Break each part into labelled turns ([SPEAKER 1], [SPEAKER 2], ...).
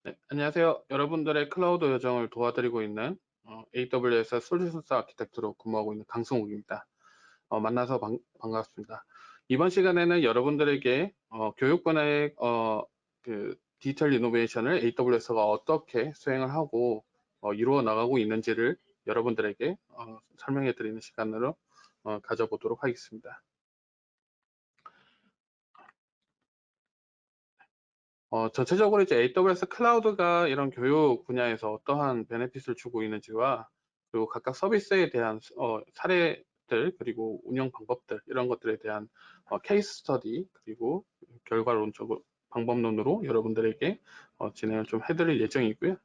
[SPEAKER 1] 네, 안녕하세요. 여러분들의 클라우드 여정을 도와드리고 있는 AWS 솔루션스 아키텍트로 근무하고 있는 강승욱입니다. 만나서 반갑습니다. 이번 시간에는 여러분들에게 교육 분야의 그 디지털 이노베이션을 AWS가 어떻게 수행을 하고 이루어 나가고 있는지를 여러분들에게 설명해 드리는 시간으로 가져보도록 하겠습니다. 전체적으로 이제 AWS 클라우드가 이런 교육 분야에서 어떠한 베네핏을 주고 있는지와 그리고 각각 서비스에 대한 사례들 그리고 운영 방법들 이런 것들에 대한 케이스 스터디 그리고 결과론적으로 방법론으로 여러분들에게 진행을 좀 해드릴 예정이고요.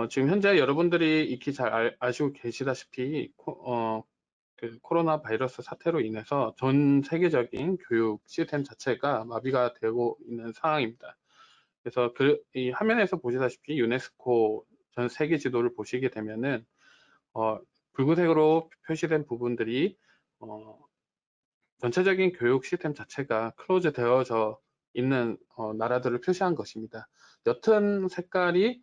[SPEAKER 1] 지금 현재 여러분들이 익히 잘 아시고 계시다시피 그 코로나 바이러스 사태로 인해서 전 세계적인 교육 시스템 자체가 마비가 되고 있는 상황입니다. 그래서 이 화면에서 보시다시피 유네스코 전 세계 지도를 보시게 되면은 붉은색으로 표시된 부분들이 어, 전체적인 교육 시스템 자체가 클로즈 되어져 있는 나라들을 표시한 것입니다. 옅은 색깔이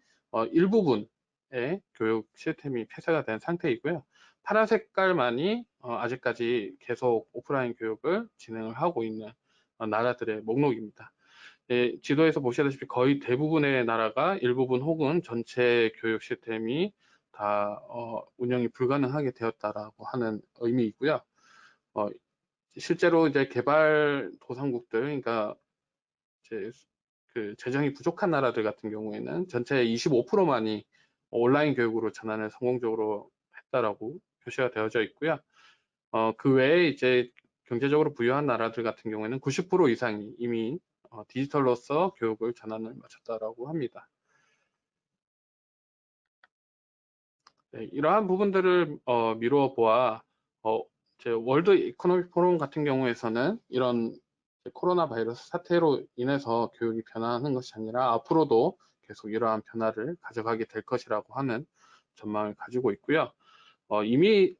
[SPEAKER 1] 일부분의 교육 시스템이 폐쇄가 된 상태이고요. 파란 색깔만이 아직까지 계속 오프라인 교육을 진행을 하고 있는 나라들의 목록입니다. 예, 지도에서 보시다시피 거의 대부분의 나라가 일부분 혹은 전체 교육 시스템이 다 운영이 불가능하게 되었다라고 하는 의미이고요. 어, 실제로 이제 개발도상국들, 그러니까 이제 그 재정이 부족한 나라들 같은 경우에는 전체의 25%만이 온라인 교육으로 전환을 성공적으로 했다라고 표시가 되어져 있고요. 그 외에 이제 경제적으로 부유한 나라들 같은 경우에는 90% 이상이 이미 디지털로서 교육을 전환을 마쳤다라고 합니다. 네, 이러한 부분들을 미루어 보아 제 월드 이코노믹 포럼 같은 경우에서는 이런 코로나 바이러스 사태로 인해서 교육이 변화하는 것이 아니라 앞으로도 계속 이러한 변화를 가져가게 될 것이라고 하는 전망을 가지고 있고요. 이미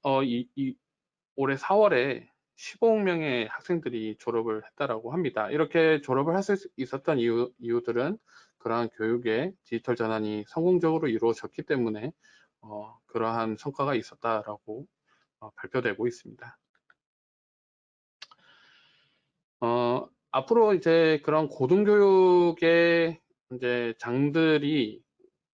[SPEAKER 1] 올해 4월에 15억 명의 학생들이 졸업을 했다라고 합니다. 이렇게 졸업을 할 수 있었던 이유들은 그러한 교육의 디지털 전환이 성공적으로 이루어졌기 때문에 그러한 성과가 있었다라고 발표되고 있습니다. 앞으로 이제 그런 고등교육의 이제 장들이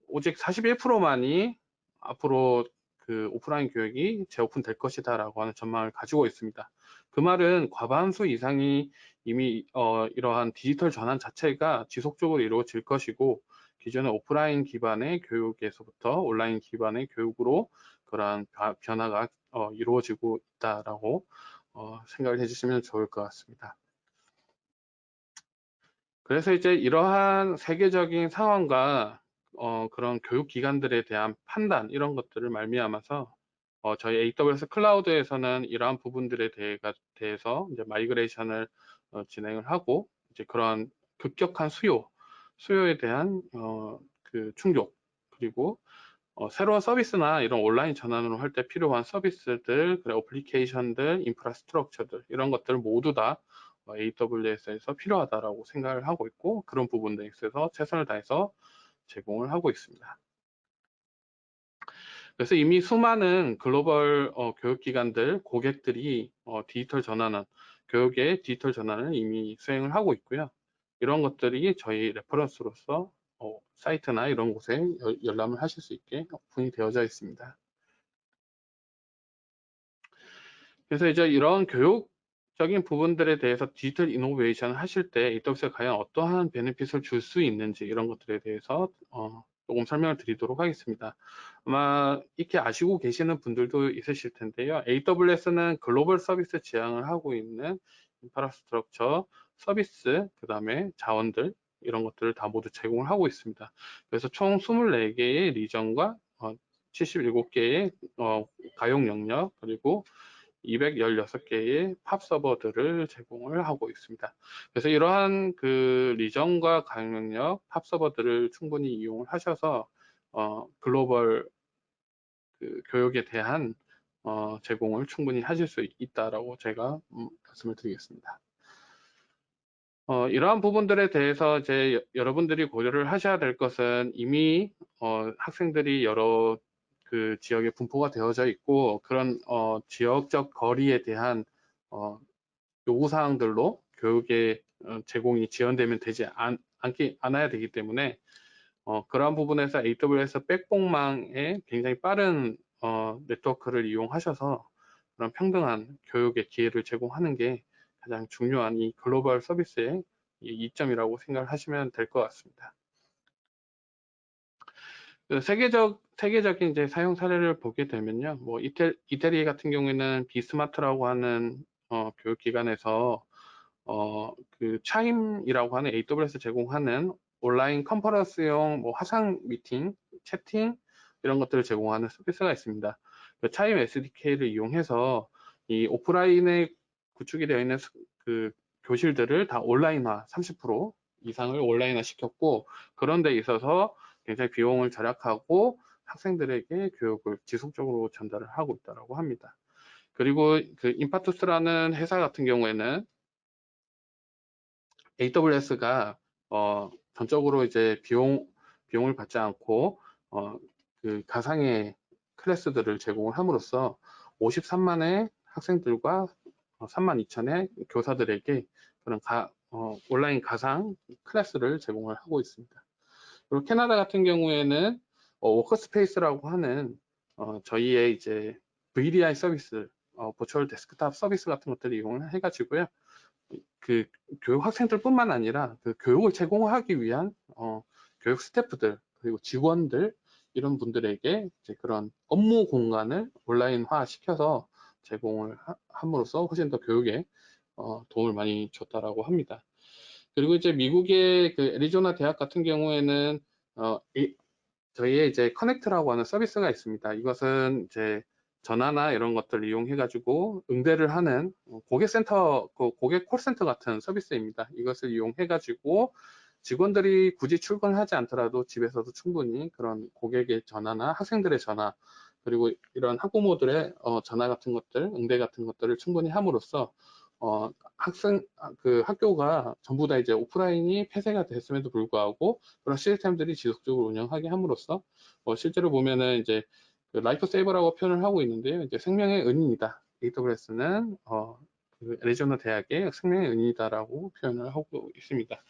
[SPEAKER 1] 오직 41%만이 앞으로 그 오프라인 교육이 재오픈될 것이다라고 하는 전망을 가지고 있습니다. 그 말은 과반수 이상이 이미 이러한 디지털 전환 자체가 지속적으로 이루어질 것이고 기존의 오프라인 기반의 교육에서부터 온라인 기반의 교육으로 그러한 변화가 이루어지고 있다라고 생각을 해주시면 좋을 것 같습니다. 그래서 이제 이러한 세계적인 상황과 그런 교육 기관들에 대한 판단 이런 것들을 말미암아서 저희 AWS 클라우드에서는 이러한 부분들에 대해서 이제 마이그레이션을 진행을 하고 이제 그러한 급격한 수요에 대한 그 충족 그리고 새로운 서비스나 이런 온라인 전환으로 할 때 필요한 서비스들, 어플리케이션들, 인프라스트럭처들 이런 것들 모두 다 AWS에서 필요하다라고 생각을 하고 있고 그런 부분들에 있어서 최선을 다해서 제공을 하고 있습니다. 그래서 이미 수많은 글로벌 교육기관들, 고객들이 교육의 디지털 전환을 이미 수행을 하고 있고요. 이런 것들이 저희 레퍼런스로서 사이트나 이런 곳에 열람을 하실 수 있게 오픈이 되어져 있습니다. 그래서 이제 이런 교육적인 부분들에 대해서 디지털 이노베이션 하실 때 AWS가 과연 어떠한 베네핏을 줄 수 있는지 이런 것들에 대해서 조금 설명을 드리도록 하겠습니다. 아마 익히 아시고 계시는 분들도 있으실 텐데요. AWS는 글로벌 서비스 지향을 하고 있는 인프라스트럭처, 서비스, 그 다음에 자원들 이런 것들을 다 모두 제공을 하고 있습니다. 그래서 총 24개의 리전과 77개의 가용 영역 그리고 216개의 팝 서버들을 제공을 하고 있습니다. 그래서 이러한 그 리전과 강력력 팝 서버들을 충분히 이용을 하셔서 글로벌 그 교육에 대한 제공을 충분히 하실 수 있다라고 제가 말씀을 드리겠습니다. 이러한 부분들에 대해서 이제 여러분들이 고려를 하셔야 될 것은 이미 학생들이 여러 그 지역에 분포가 되어져 있고 그런 지역적 거리에 대한 요구사항들로 교육의 제공이 지연되면 되지 않아야 되기 때문에 그러한 부분에서 AWS 백봉망에 굉장히 빠른 네트워크를 이용하셔서 그런 평등한 교육의 기회를 제공하는 게 가장 중요한 이 글로벌 서비스의 이점이라고 생각을 하시면 될 것 같습니다. 그 세계적인 이제 사용 사례를 보게 되면요, 뭐 이태리 같은 경우에는 비스마트라고 하는 교육기관에서 그 차임이라고 하는 AWS 제공하는 온라인 컨퍼런스용 뭐 화상 미팅, 채팅 이런 것들을 제공하는 서비스가 있습니다. 그 차임 SDK를 이용해서 이 오프라인에 구축이 되어 있는 그 교실들을 다 온라인화 30% 이상을 온라인화 시켰고 그런 데 있어서 굉장히 비용을 절약하고 학생들에게 교육을 지속적으로 전달을 하고 있다고 합니다. 그리고 그 인파투스라는 회사 같은 경우에는 AWS가 전적으로 이제 비용을 받지 않고 그 가상의 클래스들을 제공을 함으로써 53만의 학생들과 32,000의 교사들에게 그런 온라인 가상 클래스를 제공을 하고 있습니다. 그리고 캐나다 같은 경우에는 워커스페이스라고 하는 저희의 이제 VDI 서비스, 버추얼 데스크탑 서비스 같은 것들을 이용을 해가지고요. 그 교육 학생들뿐만 아니라 그 교육을 제공하기 위한 교육 스태프들 그리고 직원들 이런 분들에게 이제 그런 업무 공간을 온라인화 시켜서 제공을 함으로써 훨씬 더 교육에 도움을 많이 줬다라고 합니다. 그리고 이제 미국의 그 애리조나 대학 같은 경우에는 저희의 이제 커넥트라고 하는 서비스가 있습니다. 이것은 이제 전화나 이런 것들을 이용해 가지고 응대를 하는 고객센터, 고객 콜센터 같은 서비스입니다. 이것을 이용해 가지고 직원들이 굳이 출근하지 않더라도 집에서도 충분히 그런 고객의 전화나 학생들의 전화 그리고 이런 학부모들의 전화 같은 것들, 응대 같은 것들을 충분히 함으로써 그 학교가 전부 다 이제 오프라인이 폐쇄가 됐음에도 불구하고 그런 시스템들이 지속적으로 운영하게 함으로써 실제로 보면은 이제 그 라이프 세이버라고 표현을 하고 있는데요. 이제 생명의 은인이다. AWS는 그 애리조나 대학의 생명의 은인이다라고 표현을 하고 있습니다.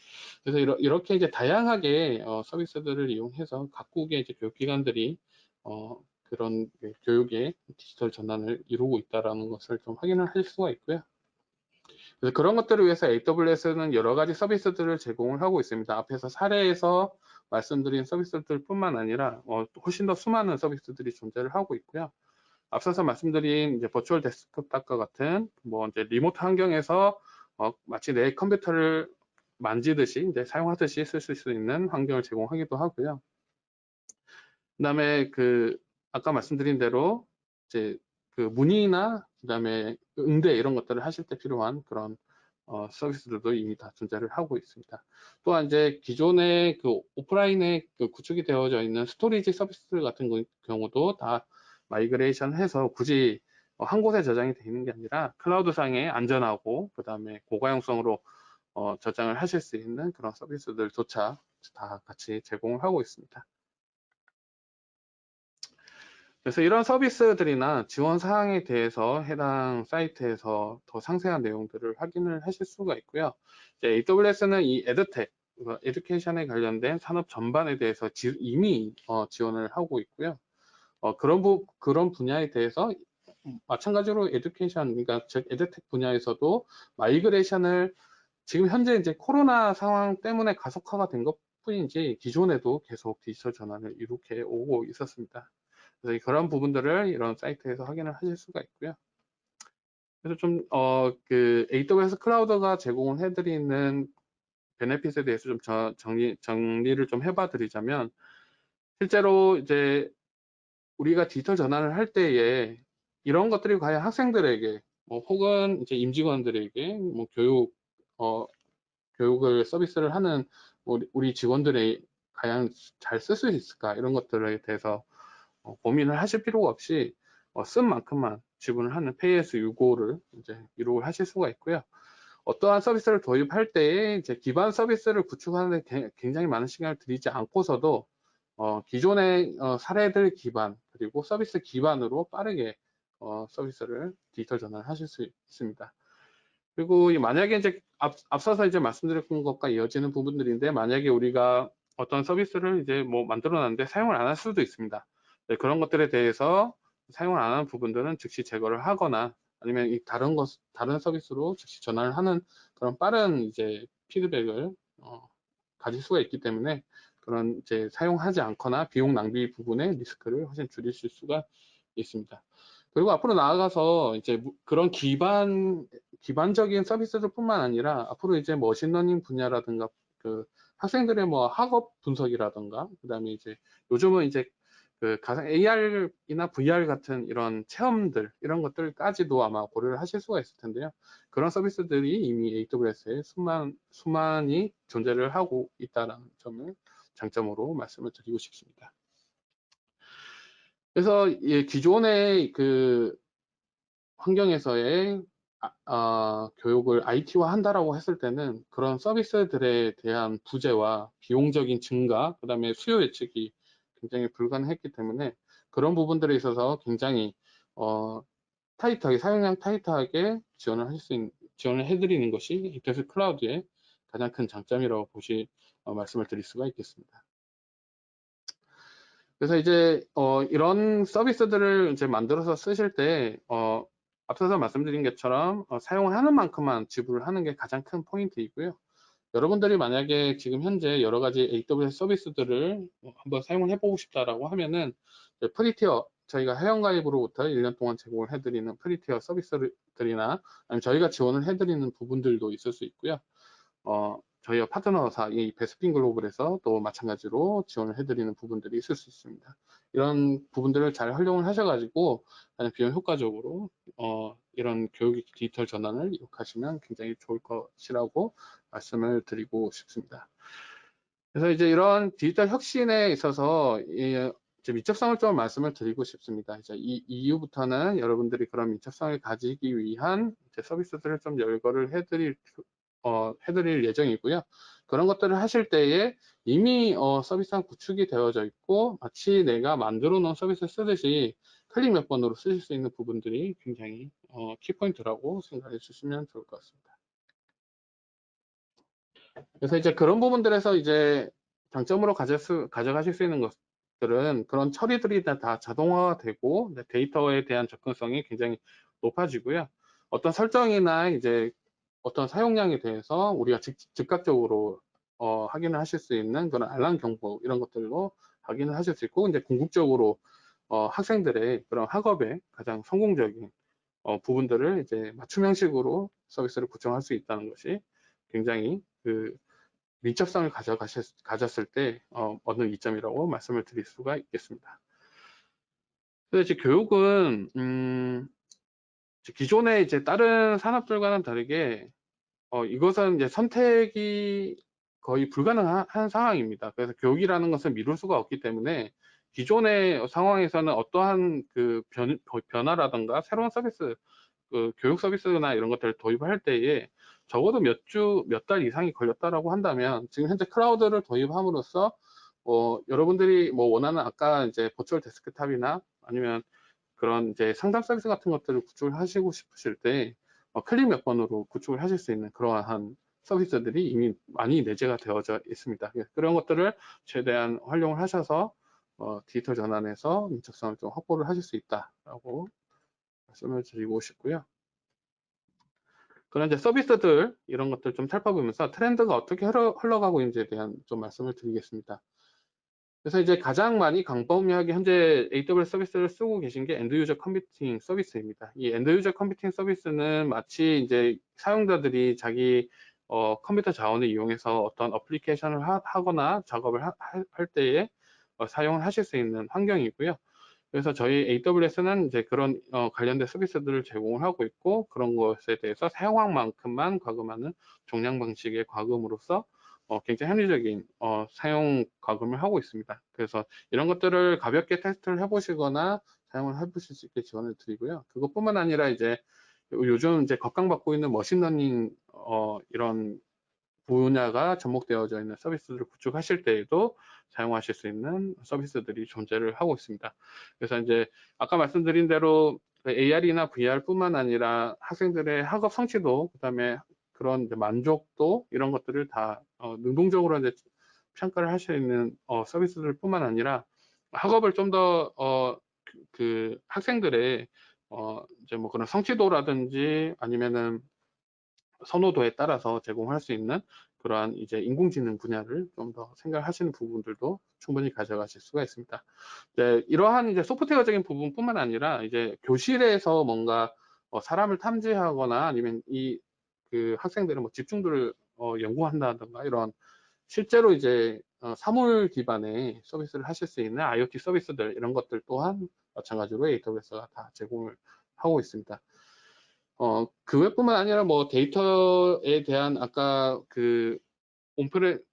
[SPEAKER 1] 그래서 이렇게 이제 다양하게 서비스들을 이용해서 각국의 이제 교육기관들이 그런 교육의 디지털 전환을 이루고 있다라는 것을 좀 확인을 하실 수가 있고요. 그래서 그런 것들을 위해서 AWS는 여러 가지 서비스들을 제공을 하고 있습니다. 앞에서 사례에서 말씀드린 서비스들 뿐만 아니라 훨씬 더 수많은 서비스들이 존재를 하고 있고요. 앞서서 말씀드린 이제 버추얼 데스크탑과 같은 뭐 이제 리모트 환경에서 마치 내 컴퓨터를 만지듯이 이제 사용하듯이 쓸 수 있는 환경을 제공하기도 하고요. 그다음에 그 아까 말씀드린 대로 이제 그 문의나 그다음에 응대 이런 것들을 하실 때 필요한 그런 서비스들도 이미 다 존재를 하고 있습니다. 또한 이제 기존의 그 오프라인에 그 구축이 되어져 있는 스토리지 서비스 같은 경우도 다 마이그레이션 해서 굳이 한 곳에 저장이 되어 있는 게 아니라 클라우드상에 안전하고 그다음에 고가용성으로 저장을 하실 수 있는 그런 서비스들조차 다 같이 제공을 하고 있습니다. 그래서 이런 서비스들이나 지원 사항에 대해서 해당 사이트에서 더 상세한 내용들을 확인을 하실 수가 있고요. AWS는 이 에듀텍, 에듀케이션에 관련된 산업 전반에 대해서 이미 지원을 하고 있고요. 그런 분야에 대해서 마찬가지로 에듀케이션, 그러니까 즉 에듀텍 분야에서도 마이그레이션을 지금 현재 이제 코로나 상황 때문에 가속화가 된 것 뿐인지 기존에도 계속 디지털 전환을 이룩해 오고 있었습니다. 그래서 그런 부분들을 이런 사이트에서 확인을 하실 수가 있고요. 그래서 좀, 그 AWS 클라우드가 제공을 해드리는 베네핏에 대해서 좀 정리를 좀 해봐 드리자면, 실제로 이제 우리가 디지털 전환을 할 때에 이런 것들이 과연 학생들에게, 뭐 혹은 이제 임직원들에게, 뭐 교육을 서비스를 하는 우리 직원들이 과연 잘 쓸 수 있을까? 이런 것들에 대해서 고민을 하실 필요가 없이 쓴 만큼만 지분을 하는 Pay as you go를 이제 이룩을 하실 수가 있고요. 어떠한 서비스를 도입할 때에 이제 기반 서비스를 구축하는 데 굉장히 많은 시간을 들이지 않고서도 기존의 사례들 기반 그리고 서비스 기반으로 빠르게 서비스를 디지털 전환을 하실 수 있습니다. 그리고 만약에 이제 앞서서 이제 말씀드렸던 것과 이어지는 부분들인데, 만약에 우리가 어떤 서비스를 이제 뭐 만들어 놨는데 사용을 안 할 수도 있습니다. 네, 그런 것들에 대해서 사용을 안 하는 부분들은 즉시 제거를 하거나 아니면 이 다른 서비스로 즉시 전환을 하는 그런 빠른 이제 피드백을 가질 수가 있기 때문에, 그런 이제 사용하지 않거나 비용 낭비 부분의 리스크를 훨씬 줄이실 수가 있습니다. 그리고 앞으로 나아가서 이제 그런 기반적인 서비스들뿐만 아니라 앞으로 이제 머신러닝 분야라든가 그 학생들의 뭐 학업 분석이라든가, 그다음에 이제 요즘은 이제 그 가상 AR이나 VR 같은 이런 체험들, 이런 것들까지도 아마 고려를 하실 수가 있을 텐데요. 그런 서비스들이 이미 AWS에 수만이 존재를 하고 있다는 점을 장점으로 말씀을 드리고 싶습니다. 그래서 기존의 그 환경에서의 교육을 IT화 한다라고 했을 때는 그런 서비스들에 대한 부재와 비용적인 증가, 그 다음에 수요 예측이 굉장히 불가능했기 때문에 그런 부분들에 있어서 굉장히 타이트하게, 사용량 타이트하게 지원을 해드리는 것이 AWS 클라우드의 가장 큰 장점이라고 말씀을 드릴 수가 있겠습니다. 그래서 이제 이런 서비스들을 이제 만들어서 쓰실 때 앞서서 말씀드린 것처럼 사용을 하는 만큼만 지불을 하는 게 가장 큰 포인트이고요. 여러분들이 만약에 지금 현재 여러 가지 AWS 서비스들을 한번 사용을 해보고 싶다라고 하면은 프리티어, 저희가 회원가입으로부터 1년 동안 제공을 해드리는 프리티어 서비스들이나 아니면 저희가 지원을 해드리는 부분들도 있을 수 있고요. 저희와 파트너사 이 베스핀 글로벌에서 또 마찬가지로 지원을 해드리는 부분들이 있을 수 있습니다. 이런 부분들을 잘 활용을 하셔가지고 비용 효과적으로 이런 교육 디지털 전환을 이룩하시면 굉장히 좋을 것이라고 말씀을 드리고 싶습니다. 그래서 이제 이런 디지털 혁신에 있어서 이제 민첩성을 좀 말씀을 드리고 싶습니다. 이제 이후부터는 여러분들이 그런 민첩성을 가지기 위한 서비스들을 좀 열거를 해드릴 예정이고요. 그런 것들을 하실 때에 이미 서비스가 구축이 되어져 있고 마치 내가 만들어 놓은 서비스를 쓰듯이 클릭 몇 번으로 쓰실 수 있는 부분들이 굉장히 키포인트라고 생각해 주시면 좋을 것 같습니다. 그래서 이제 그런 부분들에서 이제 장점으로 가져가실 수 있는 것들은 그런 처리들이 다 자동화가 되고 데이터에 대한 접근성이 굉장히 높아지고요. 어떤 설정이나 이제 어떤 사용량에 대해서 우리가 즉각적으로 확인을 하실 수 있는 그런 알람 경보, 이런 것들로 확인을 하실 수 있고, 이제 궁극적으로 학생들의 그런 학업에 가장 성공적인 부분들을 이제 맞춤 형식으로 서비스를 구성할 수 있다는 것이 굉장히 그 민첩성을 가졌을 때 얻는 이점이라고 말씀을 드릴 수가 있겠습니다. 그래서 이제 교육은 기존의 이제 다른 산업들과는 다르게 이것은 이제 선택이 거의 불가능한 상황입니다. 그래서 교육이라는 것은 미룰 수가 없기 때문에 기존의 상황에서는 어떠한 그 변화라든가 새로운 서비스, 그 교육 서비스나 이런 것들을 도입할 때에 적어도 몇 달 이상이 걸렸다라고 한다면, 지금 현재 클라우드를 도입함으로써 여러분들이 뭐 원하는 아까 이제 버추얼 데스크탑이나 아니면 그런 이제 상담 서비스 같은 것들을 구축을 하시고 싶으실 때 클릭 몇 번으로 구축을 하실 수 있는 그러한 서비스들이 이미 많이 내재가 되어져 있습니다. 그런 것들을 최대한 활용을 하셔서 디지털 전환에서 민첩성을 좀 확보를 하실 수 있다라고 말씀을 드리고 싶고요. 그런 이제 서비스들 이런 것들 좀 살펴보면서 트렌드가 어떻게 흘러가고 있는지에 대한 좀 말씀을 드리겠습니다. 그래서 이제 가장 많이 광범위하게 현재 AWS 서비스를 쓰고 계신 게 엔드 유저 컴퓨팅 서비스입니다. 이 엔드 유저 컴퓨팅 서비스는 마치 이제 사용자들이 자기 컴퓨터 자원을 이용해서 어떤 어플리케이션을 하거나 작업을 할 때에 사용을 하실 수 있는 환경이고요. 그래서 저희 AWS는 이제 그런 관련된 서비스들을 제공을 하고 있고, 그런 것에 대해서 사용한 만큼만 과금하는 종량 방식의 과금으로서 굉장히 합리적인 사용 과금을 하고 있습니다. 그래서 이런 것들을 가볍게 테스트를 해보시거나 사용을 해보실 수 있게 지원을 드리고요. 그것뿐만 아니라 이제 요즘 이제 각광받고 있는 머신러닝 이런 분야가 접목되어져 있는 서비스를 구축하실 때에도 사용하실 수 있는 서비스들이 존재를 하고 있습니다. 그래서 이제 아까 말씀드린 대로 AR이나 VR뿐만 아니라 학생들의 학업 성취도, 그다음에 그런 이제 만족도, 이런 것들을 다 능동적으로 이제 평가를 할 수 있는 서비스들 뿐만 아니라 학업을 좀 더 그 학생들의 이제 뭐 그런 성취도라든지 아니면은 선호도에 따라서 제공할 수 있는 그러한 이제 인공지능 분야를 좀 더 생각하시는 부분들도 충분히 가져가실 수가 있습니다. 이제 이러한 이제 소프트웨어적인 부분뿐만 아니라 이제 교실에서 뭔가 사람을 탐지하거나 아니면 이 그 학생들의 뭐 집중도를 연구한다든가 이런 실제로 이제 사물 기반의 서비스를 하실 수 있는 IoT 서비스들, 이런 것들 또한 마찬가지로 AWS가 다 제공을 하고 있습니다. 그 외뿐만 아니라 뭐 데이터에 대한 아까 그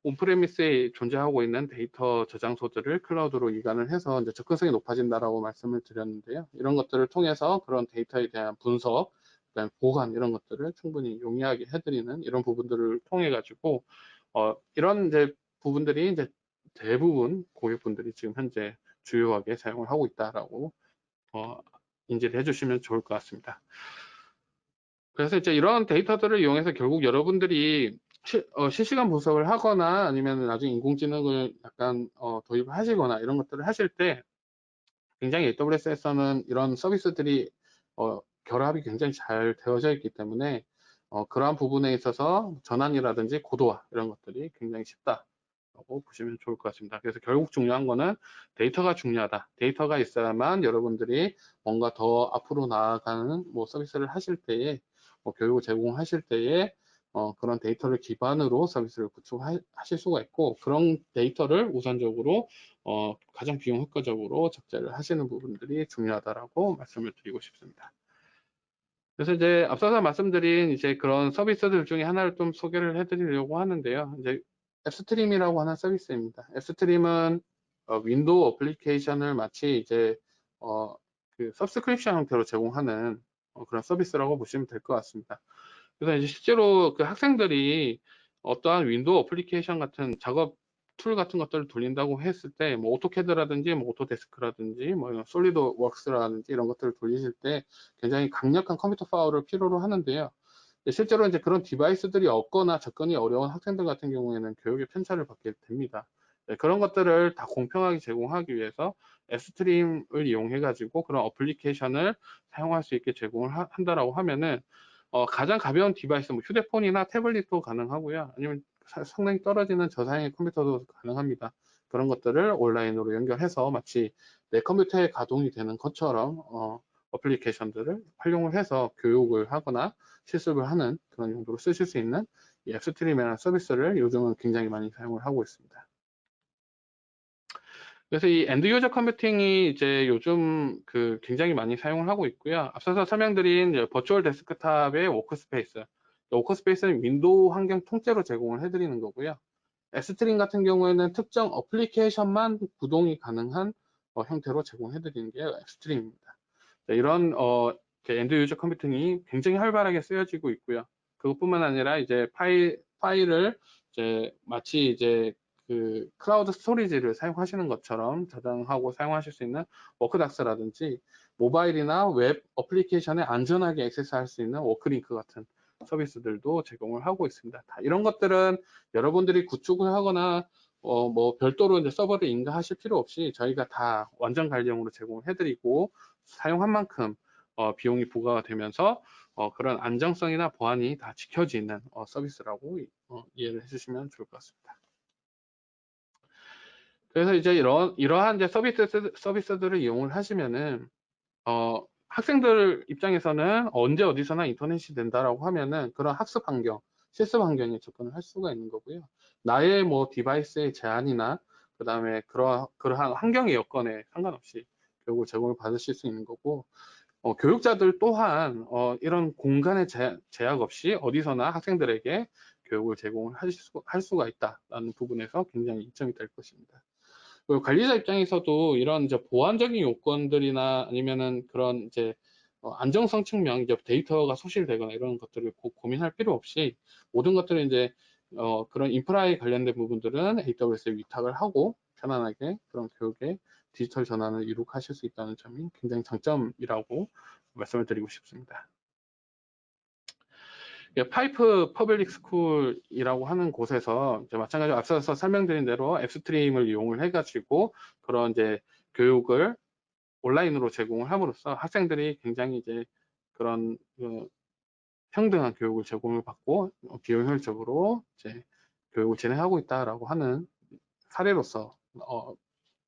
[SPEAKER 1] 온프레미스에 존재하고 있는 데이터 저장소들을 클라우드로 이관을 해서 이제 접근성이 높아진다라고 말씀을 드렸는데요. 이런 것들을 통해서 그런 데이터에 대한 분석, 그다음에 보관, 이런 것들을 충분히 용이하게 해드리는 이런 부분들을 통해 가지고 이런 이제 부분들이 이제 대부분 고객분들이 지금 현재 주요하게 사용을 하고 있다라고 인지를 해주시면 좋을 것 같습니다. 그래서 이제 이런 데이터들을 이용해서 결국 여러분들이 실시간 분석을 하거나 아니면 나중에 인공지능을 약간 도입을 하시거나 이런 것들을 하실 때 굉장히 AWS에서는 이런 서비스들이 결합이 굉장히 잘 되어져 있기 때문에 그러한 부분에 있어서 전환이라든지 고도화, 이런 것들이 굉장히 쉽다라고 보시면 좋을 것 같습니다. 그래서 결국 중요한 거는 데이터가 중요하다. 데이터가 있어야만 여러분들이 뭔가 더 앞으로 나아가는 뭐 서비스를 하실 때에 교육을 제공하실 때에 그런 데이터를 기반으로 서비스를 구축하실 수가 있고, 그런 데이터를 우선적으로 가장 비용 효과적으로 적재를 하시는 부분들이 중요하다라고 말씀을 드리고 싶습니다. 그래서 이제 앞서서 말씀드린 이제 그런 서비스들 중에 하나를 좀 소개를 해드리려고 하는데요. 이제 앱스트림이라고 하는 서비스입니다. 앱스트림은 윈도우 어플리케이션을 마치 이제 그 서브스크립션 형태로 제공하는 그런 서비스라고 보시면 될 것 같습니다. 그래서 이제 실제로 그 학생들이 어떠한 윈도우 어플리케이션 같은 작업 툴 같은 것들을 돌린다고 했을 때, 뭐 오토캐드라든지 뭐 오토데스크라든지 뭐 이런 솔리드웍스라든지 이런 것들을 돌리실 때 굉장히 강력한 컴퓨터 파워를 필요로 하는데요. 실제로 이제 그런 디바이스들이 없거나 접근이 어려운 학생들 같은 경우에는 교육의 편차를 받게 됩니다. 그런 것들을 다 공평하게 제공하기 위해서 앱스트림을 이용해 가지고 그런 어플리케이션을 사용할 수 있게 제공을 한다라고 하면은 가장 가벼운 디바이스, 뭐 휴대폰이나 태블릿도 가능하고요. 아니면 성능이 떨어지는 저사양의 컴퓨터도 가능합니다. 그런 것들을 온라인으로 연결해서 마치 내 컴퓨터에 가동이 되는 것처럼 어플리케이션들을 활용을 해서 교육을 하거나 실습을 하는 그런 용도로 쓰실 수 있는 이 앱스트림이라는 서비스를 요즘은 굉장히 많이 사용을 하고 있습니다. 그래서 이 엔드 유저 컴퓨팅이 이제 요즘 그 굉장히 많이 사용을 하고 있고요. 앞서서 설명드린 버추얼 데스크탑의 워크스페이스. 워크스페이스는 윈도우 환경 통째로 제공을 해드리는 거고요. 앱스트림 같은 경우에는 특정 어플리케이션만 구동이 가능한 형태로 제공해드리는 게 앱스트림입니다. 이런 엔드 유저 컴퓨팅이 굉장히 활발하게 쓰여지고 있고요. 그것뿐만 아니라 이제 파일을 이제 마치 이제 그 클라우드 스토리지를 사용하시는 것처럼 저장하고 사용하실 수 있는 워크닥스라든지 모바일이나 웹 어플리케이션에 안전하게 액세스할 수 있는 워크링크 같은 서비스들도 제공을 하고 있습니다. 다 이런 것들은 여러분들이 구축을 하거나 뭐 별도로 이제 서버를 인가하실 필요 없이 저희가 다 완전 관리형으로 제공을 해드리고 사용한 만큼 비용이 부과가 되면서 그런 안정성이나 보안이 다 지켜지는 서비스라고 이해를 해주시면 좋을 것 같습니다. 그래서 이제 이러한 이제 서비스들을 이용을 하시면은 학생들 입장에서는 언제 어디서나 인터넷이 된다라고 하면은 그런 학습 환경, 실습 환경에 접근을 할 수가 있는 거고요. 나의 뭐 디바이스의 제한이나 그다음에 그러한 환경의 여건에 상관없이 교육을 제공을 받으실 수 있는 거고, 교육자들 또한 이런 공간의 제약 없이 어디서나 학생들에게 교육을 제공을 할 수가 있다라는 부분에서 굉장히 이점이 될 것입니다. 그리고 관리자 입장에서도 이런 이제 보안적인 요건들이나 아니면은 그런 이제 안정성 측면, 이제 데이터가 소실되거나 이런 것들을 고민할 필요 없이 모든 것들을 이제 그런 인프라에 관련된 부분들은 AWS에 위탁을 하고 편안하게 그런 교육의 디지털 전환을 이룩하실 수 있다는 점이 굉장히 장점이라고 말씀을 드리고 싶습니다. 파이프 퍼블릭 스쿨이라고 하는 곳에서 이제 마찬가지로 앞서서 설명드린 대로 앱스트림을 이용을 해가지고 그런 이제 교육을 온라인으로 제공을 함으로써 학생들이 굉장히 이제 그런 평등한 교육을 제공을 받고 비효율적으로 이제 교육을 진행하고 있다라고 하는 사례로서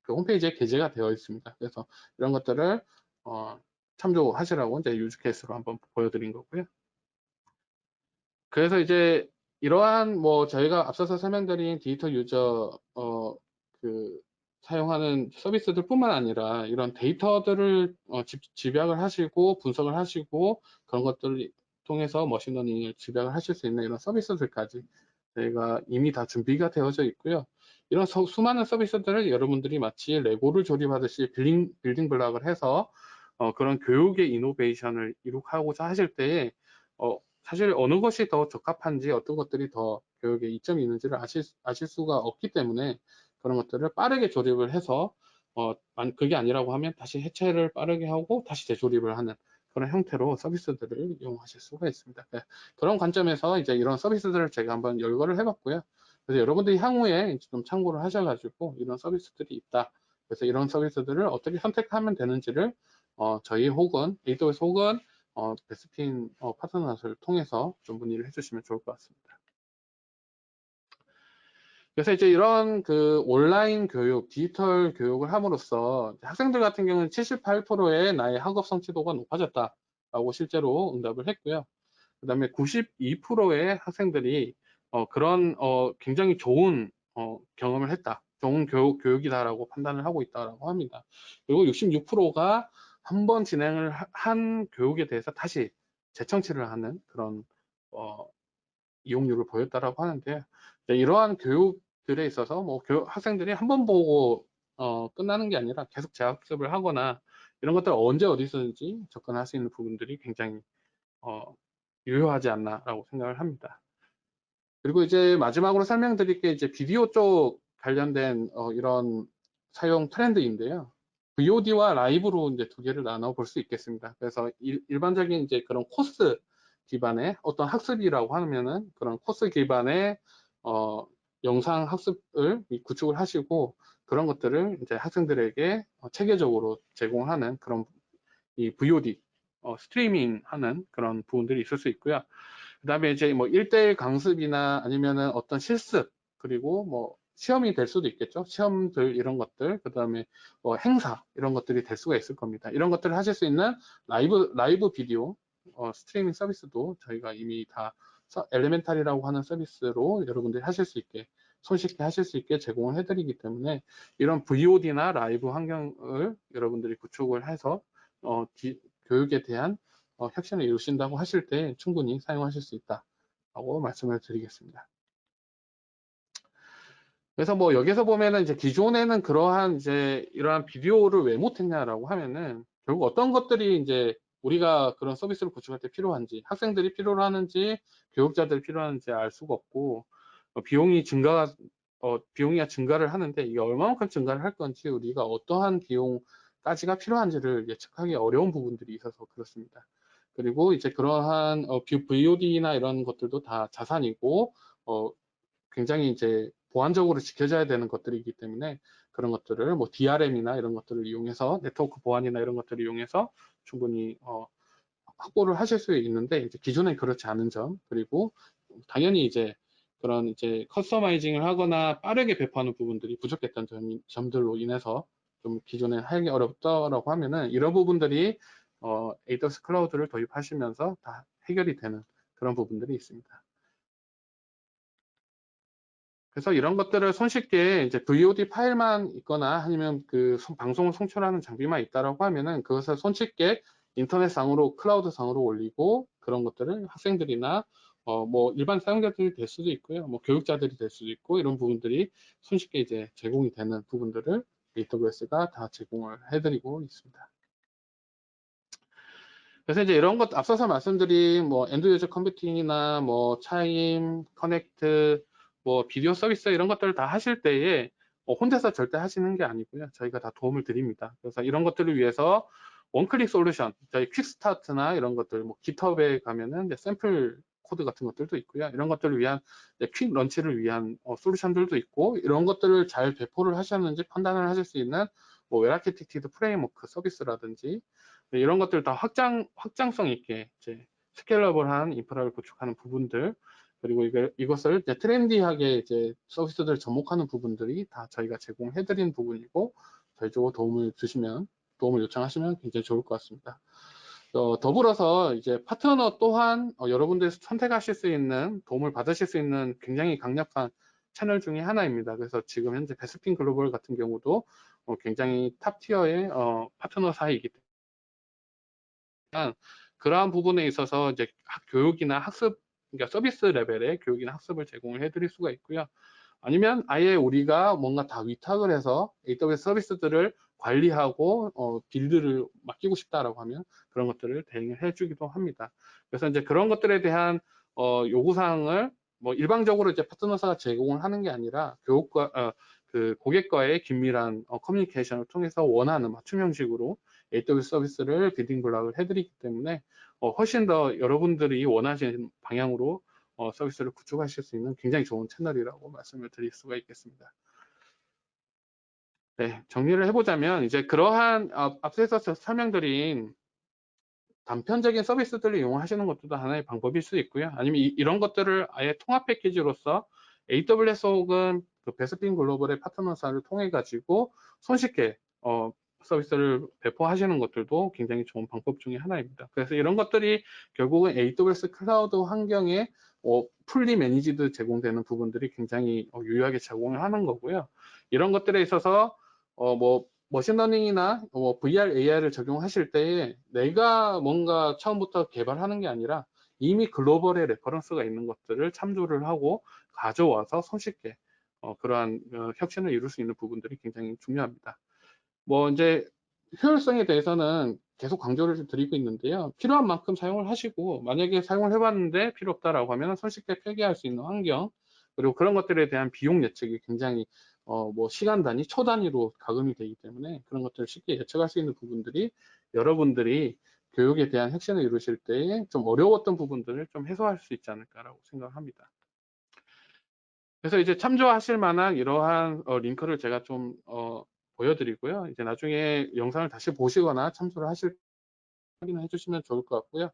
[SPEAKER 1] 그 홈페이지에 게재가 되어 있습니다. 그래서 이런 것들을 참조하시라고 이제 유즈 케이스로 한번 보여드린 거고요. 그래서 이제 이러한 뭐 저희가 앞서서 설명드린 디지털 유저 그 사용하는 서비스들뿐만 아니라 이런 데이터들을 집약을 하시고 분석을 하시고 그런 것들을 통해서 머신러닝을 집약을 하실 수 있는 이런 서비스들까지 저희가 이미 다 준비가 되어져 있고요. 이런 수많은 서비스들을 여러분들이 마치 레고를 조립하듯이 빌딩 블록을 해서 그런 교육의 이노베이션을 이룩하고자 하실 때에 사실 어느 것이 더 적합한지 어떤 것들이 더 교육에 이점이 있는지를 아실 수가 없기 때문에 그런 것들을 빠르게 조립을 해서 그게 아니라고 하면 다시 해체를 빠르게 하고 다시 재조립을 하는 그런 형태로 서비스들을 이용하실 수가 있습니다. 네, 그런 관점에서 이제 이런 서비스들을 제가 한번 열거를 해봤고요. 그래서 여러분들이 향후에 좀 참고를 하셔가지고 이런 서비스들이 있다. 그래서 이런 서비스들을 어떻게 선택하면 되는지를 저희 혹은 AWS 혹은 베스핀 파트너를 통해서 좀 문의를 해주시면 좋을 것 같습니다. 그래서 이제 이런 그 온라인 교육, 디지털 교육을 함으로써 학생들 같은 경우는 78%의 나의 학업 성취도가 높아졌다라고 실제로 응답을 했고요. 그 다음에 92%의 학생들이 그런 굉장히 좋은 경험을 했다. 좋은 교육이다라고 판단을 하고 있다라고 합니다. 그리고 66%가 한 번 진행을 한 교육에 대해서 다시 재청취를 하는 그런 이용률을 보였다라고 하는데 이러한 교육들에 있어서 뭐 학생들이 한 번 보고 끝나는 게 아니라 계속 재학습을 하거나 이런 것들 언제 어디서든지 접근할 수 있는 부분들이 굉장히 유효하지 않나라고 생각을 합니다. 그리고 이제 마지막으로 설명드릴 게 이제 비디오 쪽 관련된 이런 사용 트렌드인데요. VOD와 라이브로 이제 두 개를 나눠 볼 수 있겠습니다. 그래서 일반적인 이제 그런 코스 기반의 어떤 학습이라고 하면은 그런 코스 기반의 영상 학습을 구축을 하시고 그런 것들을 이제 학생들에게 체계적으로 제공하는 그런 이 VOD 스트리밍 하는 그런 부분들이 있을 수 있고요. 그 다음에 이제 뭐 1대1 강습이나 아니면은 어떤 실습, 그리고 뭐 시험이 될 수도 있겠죠. 시험들 이런 것들, 그 다음에 뭐 행사 이런 것들이 될 수가 있을 겁니다. 이런 것들을 하실 수 있는 라이브 비디오 스트리밍 서비스도 저희가 이미 다 엘레멘탈이라고 하는 서비스로 여러분들이 하실 수 있게 손쉽게 하실 수 있게 제공을 해드리기 때문에 이런 VOD나 라이브 환경을 여러분들이 구축을 해서 교육에 대한 혁신을 이루신다고 하실 때 충분히 사용하실 수 있다고 말씀을 드리겠습니다. 그래서 뭐 여기서 보면은 이제 기존에는 그러한 이제 이러한 비디오를 왜 못했냐라고 하면은 결국 어떤 것들이 이제 우리가 그런 서비스를 구축할 때 필요한지 학생들이 필요로 하는지 교육자들이 필요한지 알 수가 없고 비용이 증가를 하는데 이게 얼마만큼 증가를 할 건지 우리가 어떠한 비용까지가 필요한지를 예측하기 어려운 부분들이 있어서 그렇습니다. 그리고 이제 그러한 VOD나 이런 것들도 다 자산이고 굉장히 이제 보안적으로 지켜져야 되는 것들이기 때문에 그런 것들을 뭐 DRM이나 이런 것들을 이용해서 네트워크 보안이나 이런 것들을 이용해서 충분히 확보를 하실 수 있는데 이제 기존엔 그렇지 않은 점, 그리고 당연히 이제 그런 이제 커스터마이징을 하거나 빠르게 배포하는 부분들이 부족했던 점들로 인해서 좀 기존에 하기 어렵다라고 하면은 이런 부분들이 AWS 클라우드를 도입하시면서 다 해결이 되는 그런 부분들이 있습니다. 그래서 이런 것들을 손쉽게 이제 VOD 파일만 있거나 아니면 그 방송을 송출하는 장비만 있다라고 하면은 그것을 손쉽게 인터넷상으로 클라우드상으로 올리고 그런 것들을 학생들이나 뭐 일반 사용자들이 될 수도 있고요. 뭐 교육자들이 될 수도 있고 이런 부분들이 손쉽게 이제 제공이 되는 부분들을 AWS가 다 제공을 해드리고 있습니다. 그래서 이제 이런 것 앞서서 말씀드린 뭐 엔드 유저 컴퓨팅이나 뭐 차임, 커넥트, 뭐 비디오 서비스 이런 것들을 다 하실 때에 혼자서 절대 하시는 게 아니고요. 저희가 다 도움을 드립니다. 그래서 이런 것들을 위해서 원클릭 솔루션, 저희 퀵스타트나 이런 것들, 뭐 깃허브에 가면은 이제 샘플 코드 같은 것들도 있고요. 이런 것들을 위한 퀵 런치를 위한 솔루션들도 있고, 이런 것들을 잘 배포를 하셨는지 판단을 하실 수 있는 뭐 웰아키텍티드 프레임워크 서비스라든지 이런 것들 다 확장성 있게 이제 스케일러블한 인프라를 구축하는 부분들, 그리고 이것을 이제 트렌디하게 이제 서비스들을 접목하는 부분들이 다 저희가 제공해드린 부분이고, 저희 쪽으로 도움을 요청하시면 굉장히 좋을 것 같습니다. 더불어서 이제 파트너 또한 여러분들이 선택하실 수 있는, 도움을 받으실 수 있는 굉장히 강력한 채널 중에 하나입니다. 그래서 지금 현재 베스핀 글로벌 같은 경우도 굉장히 탑 티어의 파트너 사이이기 때문에 그러한 부분에 있어서 이제 교육이나 학습, 그러니까 서비스 레벨의 교육이나 학습을 제공을 해드릴 수가 있고요. 아니면 아예 우리가 뭔가 다 위탁을 해서 AWS 서비스들을 관리하고 빌드를 맡기고 싶다라고 하면 그런 것들을 대행을 해주기도 합니다. 그래서 이제 그런 것들에 대한 요구사항을 뭐 일방적으로 이제 파트너사가 제공을 하는 게 아니라 그 고객과의 긴밀한 커뮤니케이션을 통해서 원하는 맞춤 형식으로 AWS 서비스를 빌딩 블락을 해드리기 때문에 훨씬 더 여러분들이 원하시는 방향으로 서비스를 구축하실 수 있는 굉장히 좋은 채널이라고 말씀을 드릴 수가 있겠습니다. 네, 정리를 해보자면 이제 그러한 앞서서 설명드린 단편적인 서비스들을 이용하시는 것도 하나의 방법일 수 있고요. 아니면 이런 것들을 아예 통합 패키지로서 AWS 혹은 그 베스핀 글로벌의 파트너사를 통해 가지고 손쉽게 서비스를 배포하시는 것들도 굉장히 좋은 방법 중에 하나입니다. 그래서 이런 것들이 결국은 AWS 클라우드 환경에 풀리 매니지드 제공되는 부분들이 굉장히 유효하게 제공을 하는 거고요. 이런 것들에 있어서 뭐 머신러닝이나 VR, AI를 적용하실 때에 내가 뭔가 처음부터 개발하는 게 아니라 이미 글로벌의 레퍼런스가 있는 것들을 참조를 하고 가져와서 손쉽게 그러한 혁신을 이룰 수 있는 부분들이 굉장히 중요합니다. 뭐 이제 효율성에 대해서는 계속 강조를 드리고 있는데요. 필요한 만큼 사용을 하시고 만약에 사용을 해봤는데 필요 없다라고 하면 손쉽게 폐기할 수 있는 환경, 그리고 그런 것들에 대한 비용 예측이 굉장히 뭐 시간 단위, 초 단위로 가금이 되기 때문에 그런 것들을 쉽게 예측할 수 있는 부분들이 여러분들이 교육에 대한 혁신을 이루실 때에 좀 어려웠던 부분들을 좀 해소할 수 있지 않을까라고 생각을 합니다. 그래서 이제 참조하실 만한 이러한 링크를 제가 좀 보여드리고요. 이제 나중에 영상을 다시 보시거나 참조를 확인해 주시면 좋을 것 같고요.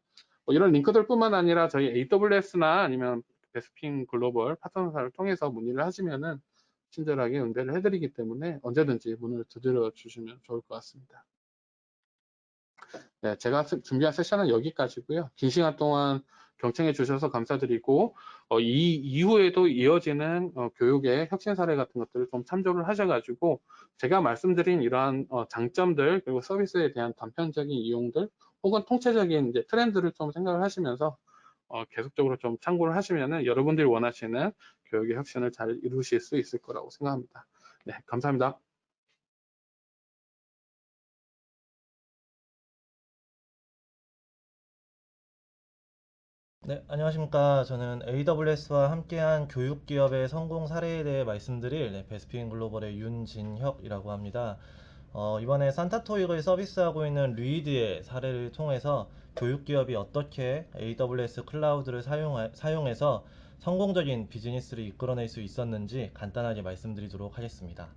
[SPEAKER 1] 이런 링크들뿐만 아니라 저희 AWS나 아니면 베스핀 글로벌 파트너사를 통해서 문의를 하시면은 친절하게 응대를 해드리기 때문에 언제든지 문을 두드려 주시면 좋을 것 같습니다. 네, 제가 준비한 세션은 여기까지고요. 긴 시간 동안 경청해 주셔서 감사드리고 이 이후에도 이어지는 교육의 혁신 사례 같은 것들을 좀 참조를 하셔가지고 제가 말씀드린 이러한 장점들 그리고 서비스에 대한 단편적인 이용들 혹은 통체적인 이제 트렌드를 좀 생각을 하시면서 계속적으로 좀 참고를 하시면은 여러분들이 원하시는 교육의 혁신을 잘 이루실 수 있을 거라고 생각합니다. 네, 감사합니다.
[SPEAKER 2] 네, 안녕하십니까. 저는 AWS와 함께한 교육기업의 성공 사례에 대해 말씀드릴 베스핀 글로벌의 윤진혁이라고 합니다. 이번에 산타토익을 서비스하고 있는 리드의 사례를 통해서 교육기업이 어떻게 AWS 클라우드를 사용해서 성공적인 비즈니스를 이끌어낼 수 있었는지 간단하게 말씀드리도록 하겠습니다.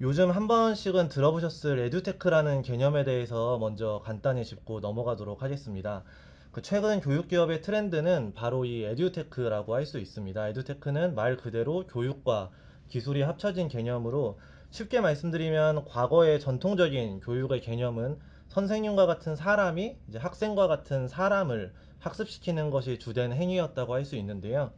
[SPEAKER 2] 요즘 한 번씩은 들어보셨을 에듀테크라는 개념에 대해서 먼저 간단히 짚고 넘어가도록 하겠습니다. 최근 교육기업의 트렌드는 바로 이 에듀테크라고 할 수 있습니다. 에듀테크는 말 그대로 교육과 기술이 합쳐진 개념으로 쉽게 말씀드리면 과거의 전통적인 교육의 개념은 선생님과 같은 사람이 이제 학생과 같은 사람을 학습시키는 것이 주된 행위였다고 할 수 있는데요.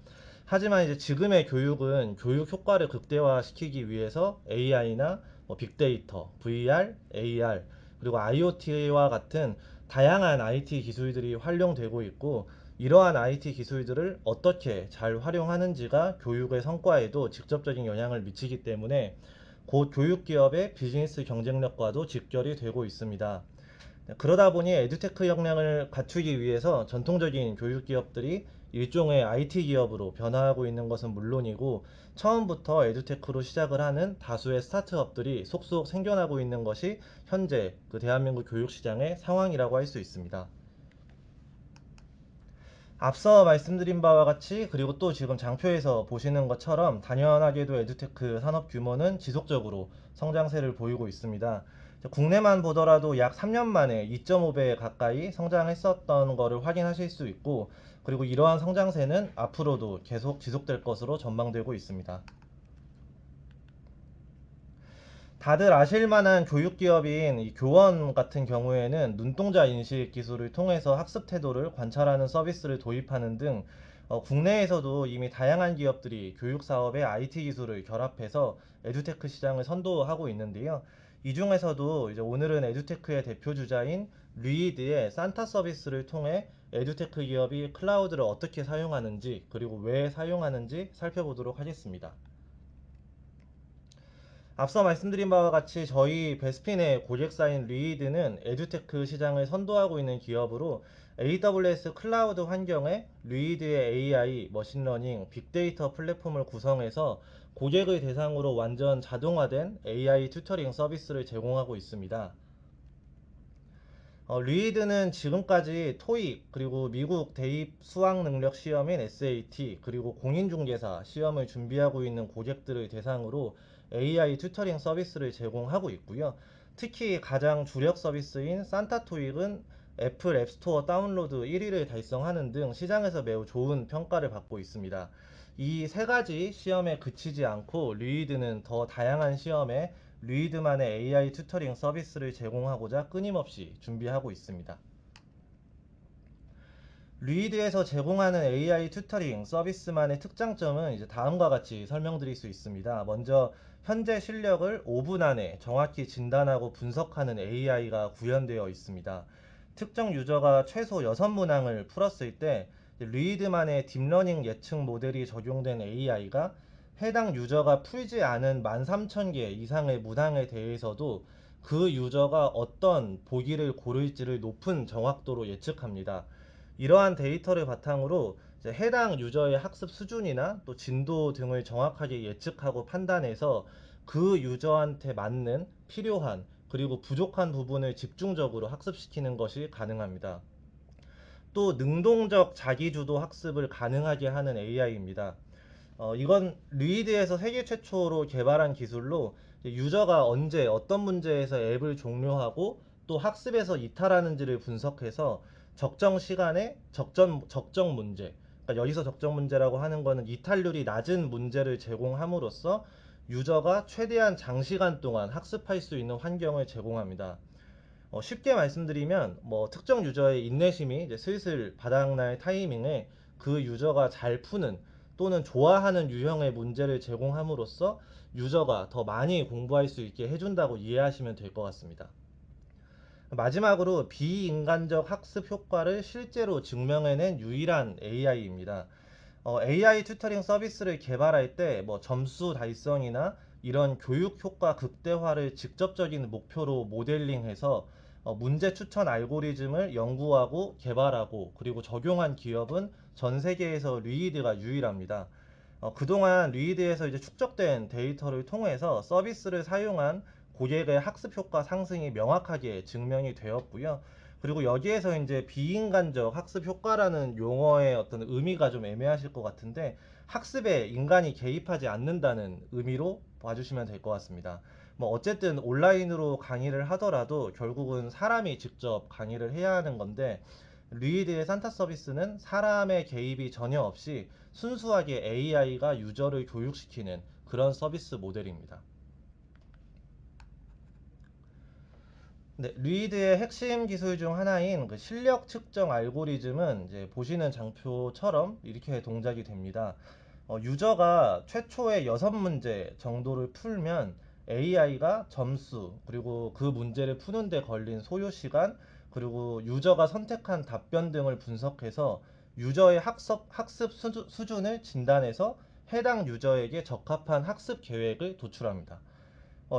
[SPEAKER 2] 하지만 이제 지금의 교육은 교육 효과를 극대화시키기 위해서 AI나 빅데이터, VR, AR, 그리고 IoT와 같은 다양한 IT 기술들이 활용되고 있고, 이러한 IT 기술들을 어떻게 잘 활용하는지가 교육의 성과에도 직접적인 영향을 미치기 때문에 곧 교육 기업의 비즈니스 경쟁력과도 직결이 되고 있습니다. 그러다 보니 에듀테크 역량을 갖추기 위해서 전통적인 교육 기업들이 일종의 IT 기업으로 변화하고 있는 것은 물론이고, 처음부터 에듀테크로 시작을 하는 다수의 스타트업들이 속속 생겨나고 있는 것이 현재 그 대한민국 교육 시장의 상황이라고 할 수 있습니다. 앞서 말씀드린 바와 같이, 그리고 또 지금 장표에서 보시는 것처럼 당연하게도 에듀테크 산업 규모는 지속적으로 성장세를 보이고 있습니다. 국내만 보더라도 약 3년 만에 2.5배 가까이 성장했었던 것을 확인하실 수 있고, 그리고 이러한 성장세는 앞으로도 계속 지속될 것으로 전망되고 있습니다. 다들 아실 만한 교육 기업인 이 교원 같은 경우에는 눈동자 인식 기술을 통해서 학습 태도를 관찰하는 서비스를 도입하는 등 국내에서도 이미 다양한 기업들이 교육 사업에 IT 기술을 결합해서 에듀테크 시장을 선도하고 있는데요. 이 중에서도 이제 오늘은 에듀테크의 대표 주자인 리드의 산타 서비스를 통해 에듀테크 기업이 클라우드를 어떻게 사용하는지, 그리고 왜 사용하는지 살펴보도록 하겠습니다. 앞서 말씀드린 바와 같이 저희 베스핀의 고객사인 리드는 에듀테크 시장을 선도하고 있는 기업으로, AWS 클라우드 환경에 리드의 AI, 머신러닝, 빅데이터 플랫폼을 구성해서 고객을 대상으로 완전 자동화된 AI 튜터링 서비스를 제공하고 있습니다. 리드는 지금까지 토익, 그리고 미국 대입 수학 능력 시험인 SAT, 그리고 공인중개사 시험을 준비하고 있는 고객들을 대상으로 AI 튜터링 서비스를 제공하고 있고요. 특히 가장 주력 서비스인 산타 토익은 애플 앱스토어 다운로드 1위를 달성하는 등 시장에서 매우 좋은 평가를 받고 있습니다. 이 세 가지 시험에 그치지 않고 리드는 더 다양한 시험에 리드만의 AI 튜터링 서비스를 제공하고자 끊임없이 준비하고 있습니다. 리드에서 제공하는 AI 튜터링 서비스만의 특장점은 이제 다음과 같이 설명드릴 수 있습니다. 먼저 현재 실력을 5분 안에 정확히 진단하고 분석하는 AI가 구현되어 있습니다. 특정 유저가 최소 6문항을 풀었을 때 리드만의 딥러닝 예측 모델이 적용된 AI가 해당 유저가 풀지 않은 13,000개 이상의 문항에 대해서도 그 유저가 어떤 보기를 고를지를 높은 정확도로 예측합니다. 이러한 데이터를 바탕으로 해당 유저의 학습 수준이나 또 진도 등을 정확하게 예측하고 판단해서 그 유저한테 맞는 필요한 그리고 부족한 부분을 집중적으로 학습시키는 것이 가능합니다. 또 능동적 자기주도 학습을 가능하게 하는 AI입니다. 이건 리드에서 세계 최초로 개발한 기술로, 유저가 언제 어떤 문제에서 앱을 종료하고 또 학습에서 이탈하는지를 분석해서 적정 시간에 적정 문제, 그러니까 여기서 적정 문제라고 하는 거는 이탈률이 낮은 문제를 제공함으로써 유저가 최대한 장시간 동안 학습할 수 있는 환경을 제공합니다. 쉽게 말씀드리면 특정 유저의 인내심이 이제 슬슬 바닥날 타이밍에 그 유저가 잘 푸는 또는 좋아하는 유형의 문제를 제공함으로써 유저가 더 많이 공부할 수 있게 해준다고 이해하시면 될 것 같습니다. 마지막으로 비인간적 학습 효과를 실제로 증명해낸 유일한 AI입니다. AI 튜터링 서비스를 개발할 때 점수 달성이나 이런 교육 효과 극대화를 직접적인 목표로 모델링해서 문제 추천 알고리즘을 연구하고 개발하고 그리고 적용한 기업은 전 세계에서 리드가 유일합니다. 그동안 리드에서 이제 축적된 데이터를 통해서 서비스를 사용한 고객의 학습 효과 상승이 명확하게 증명이 되었고요. 그리고 여기에서 이제 비인간적 학습 효과라는 용어의 어떤 의미가 좀 애매하실 것 같은데, 학습에 인간이 개입하지 않는다는 의미로 봐주시면 될 것 같습니다. 어쨌든 온라인으로 강의를 하더라도 결국은 사람이 직접 강의를 해야 하는 건데, 리드의 산타 서비스는 사람의 개입이 전혀 없이 순수하게 AI가 유저를 교육시키는 그런 서비스 모델입니다. 네, 리드의 핵심 기술 중 하나인 그 실력 측정 알고리즘은 이제 보시는 장표처럼 이렇게 동작이 됩니다. 유저가 최초의 6문제 정도를 풀면 AI가 점수, 그리고 그 문제를 푸는데 걸린 소요 시간, 그리고 유저가 선택한 답변 등을 분석해서 유저의 학습 수준을 진단해서 해당 유저에게 적합한 학습 계획을 도출합니다.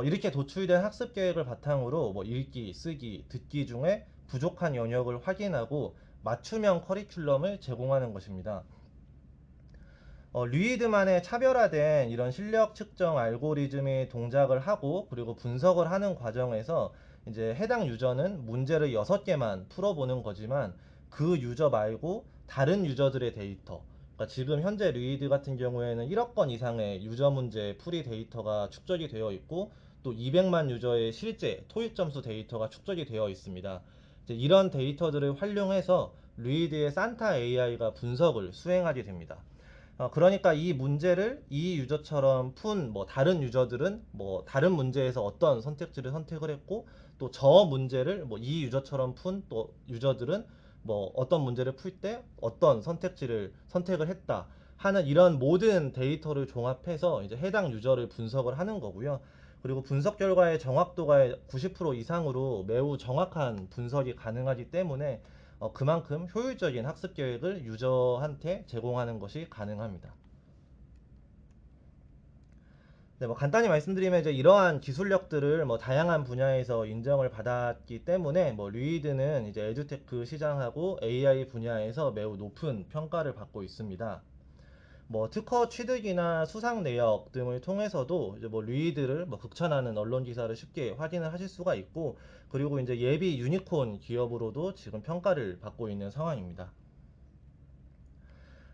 [SPEAKER 2] 이렇게 도출된 학습 계획을 바탕으로 읽기, 쓰기, 듣기 중에 부족한 영역을 확인하고 맞춤형 커리큘럼을 제공하는 것입니다. 류이드만의 차별화된 이런 실력 측정 알고리즘이 동작을 하고 그리고 분석을 하는 과정에서 이제 해당 유저는 문제를 6개만 풀어보는 거지만 그 유저 말고 다른 유저들의 데이터, 그러니까 지금 현재 류이드 같은 경우에는 1억 건 이상의 유저 문제 풀이 데이터가 축적이 되어 있고 또 200만 유저의 실제 토익 점수 데이터가 축적이 되어 있습니다. 이제 이런 데이터들을 활용해서 류이드의 산타 AI가 분석을 수행하게 됩니다. 그러니까 이 문제를 이 유저처럼 푼 뭐 다른 유저들은 뭐 다른 문제에서 어떤 선택지를 선택을 했고 또 저 문제를 뭐 이 유저처럼 푼 또 유저들은 뭐 어떤 문제를 풀 때 어떤 선택지를 선택을 했다 하는 이런 모든 데이터를 종합해서 이제 해당 유저를 분석을 하는 거고요. 그리고 분석 결과의 정확도가 90% 이상으로 매우 정확한 분석이 가능하기 때문에 그만큼 효율적인 학습 계획을 유저한테 제공하는 것이 가능합니다. 네, 뭐 간단히 말씀드리면 이제 이러한 기술력들을 뭐 다양한 분야에서 인정을 받았기 때문에 뭐 류이드는 이제 에듀테크 시장하고 AI 분야에서 매우 높은 평가를 받고 있습니다. 뭐 특허 취득이나 수상 내역 등을 통해서도 이제 뭐 류이드를 뭐 극찬하는 언론 기사를 쉽게 확인을 하실 수가 있고 그리고 이제 예비 유니콘 기업으로도 지금 평가를 받고 있는 상황입니다.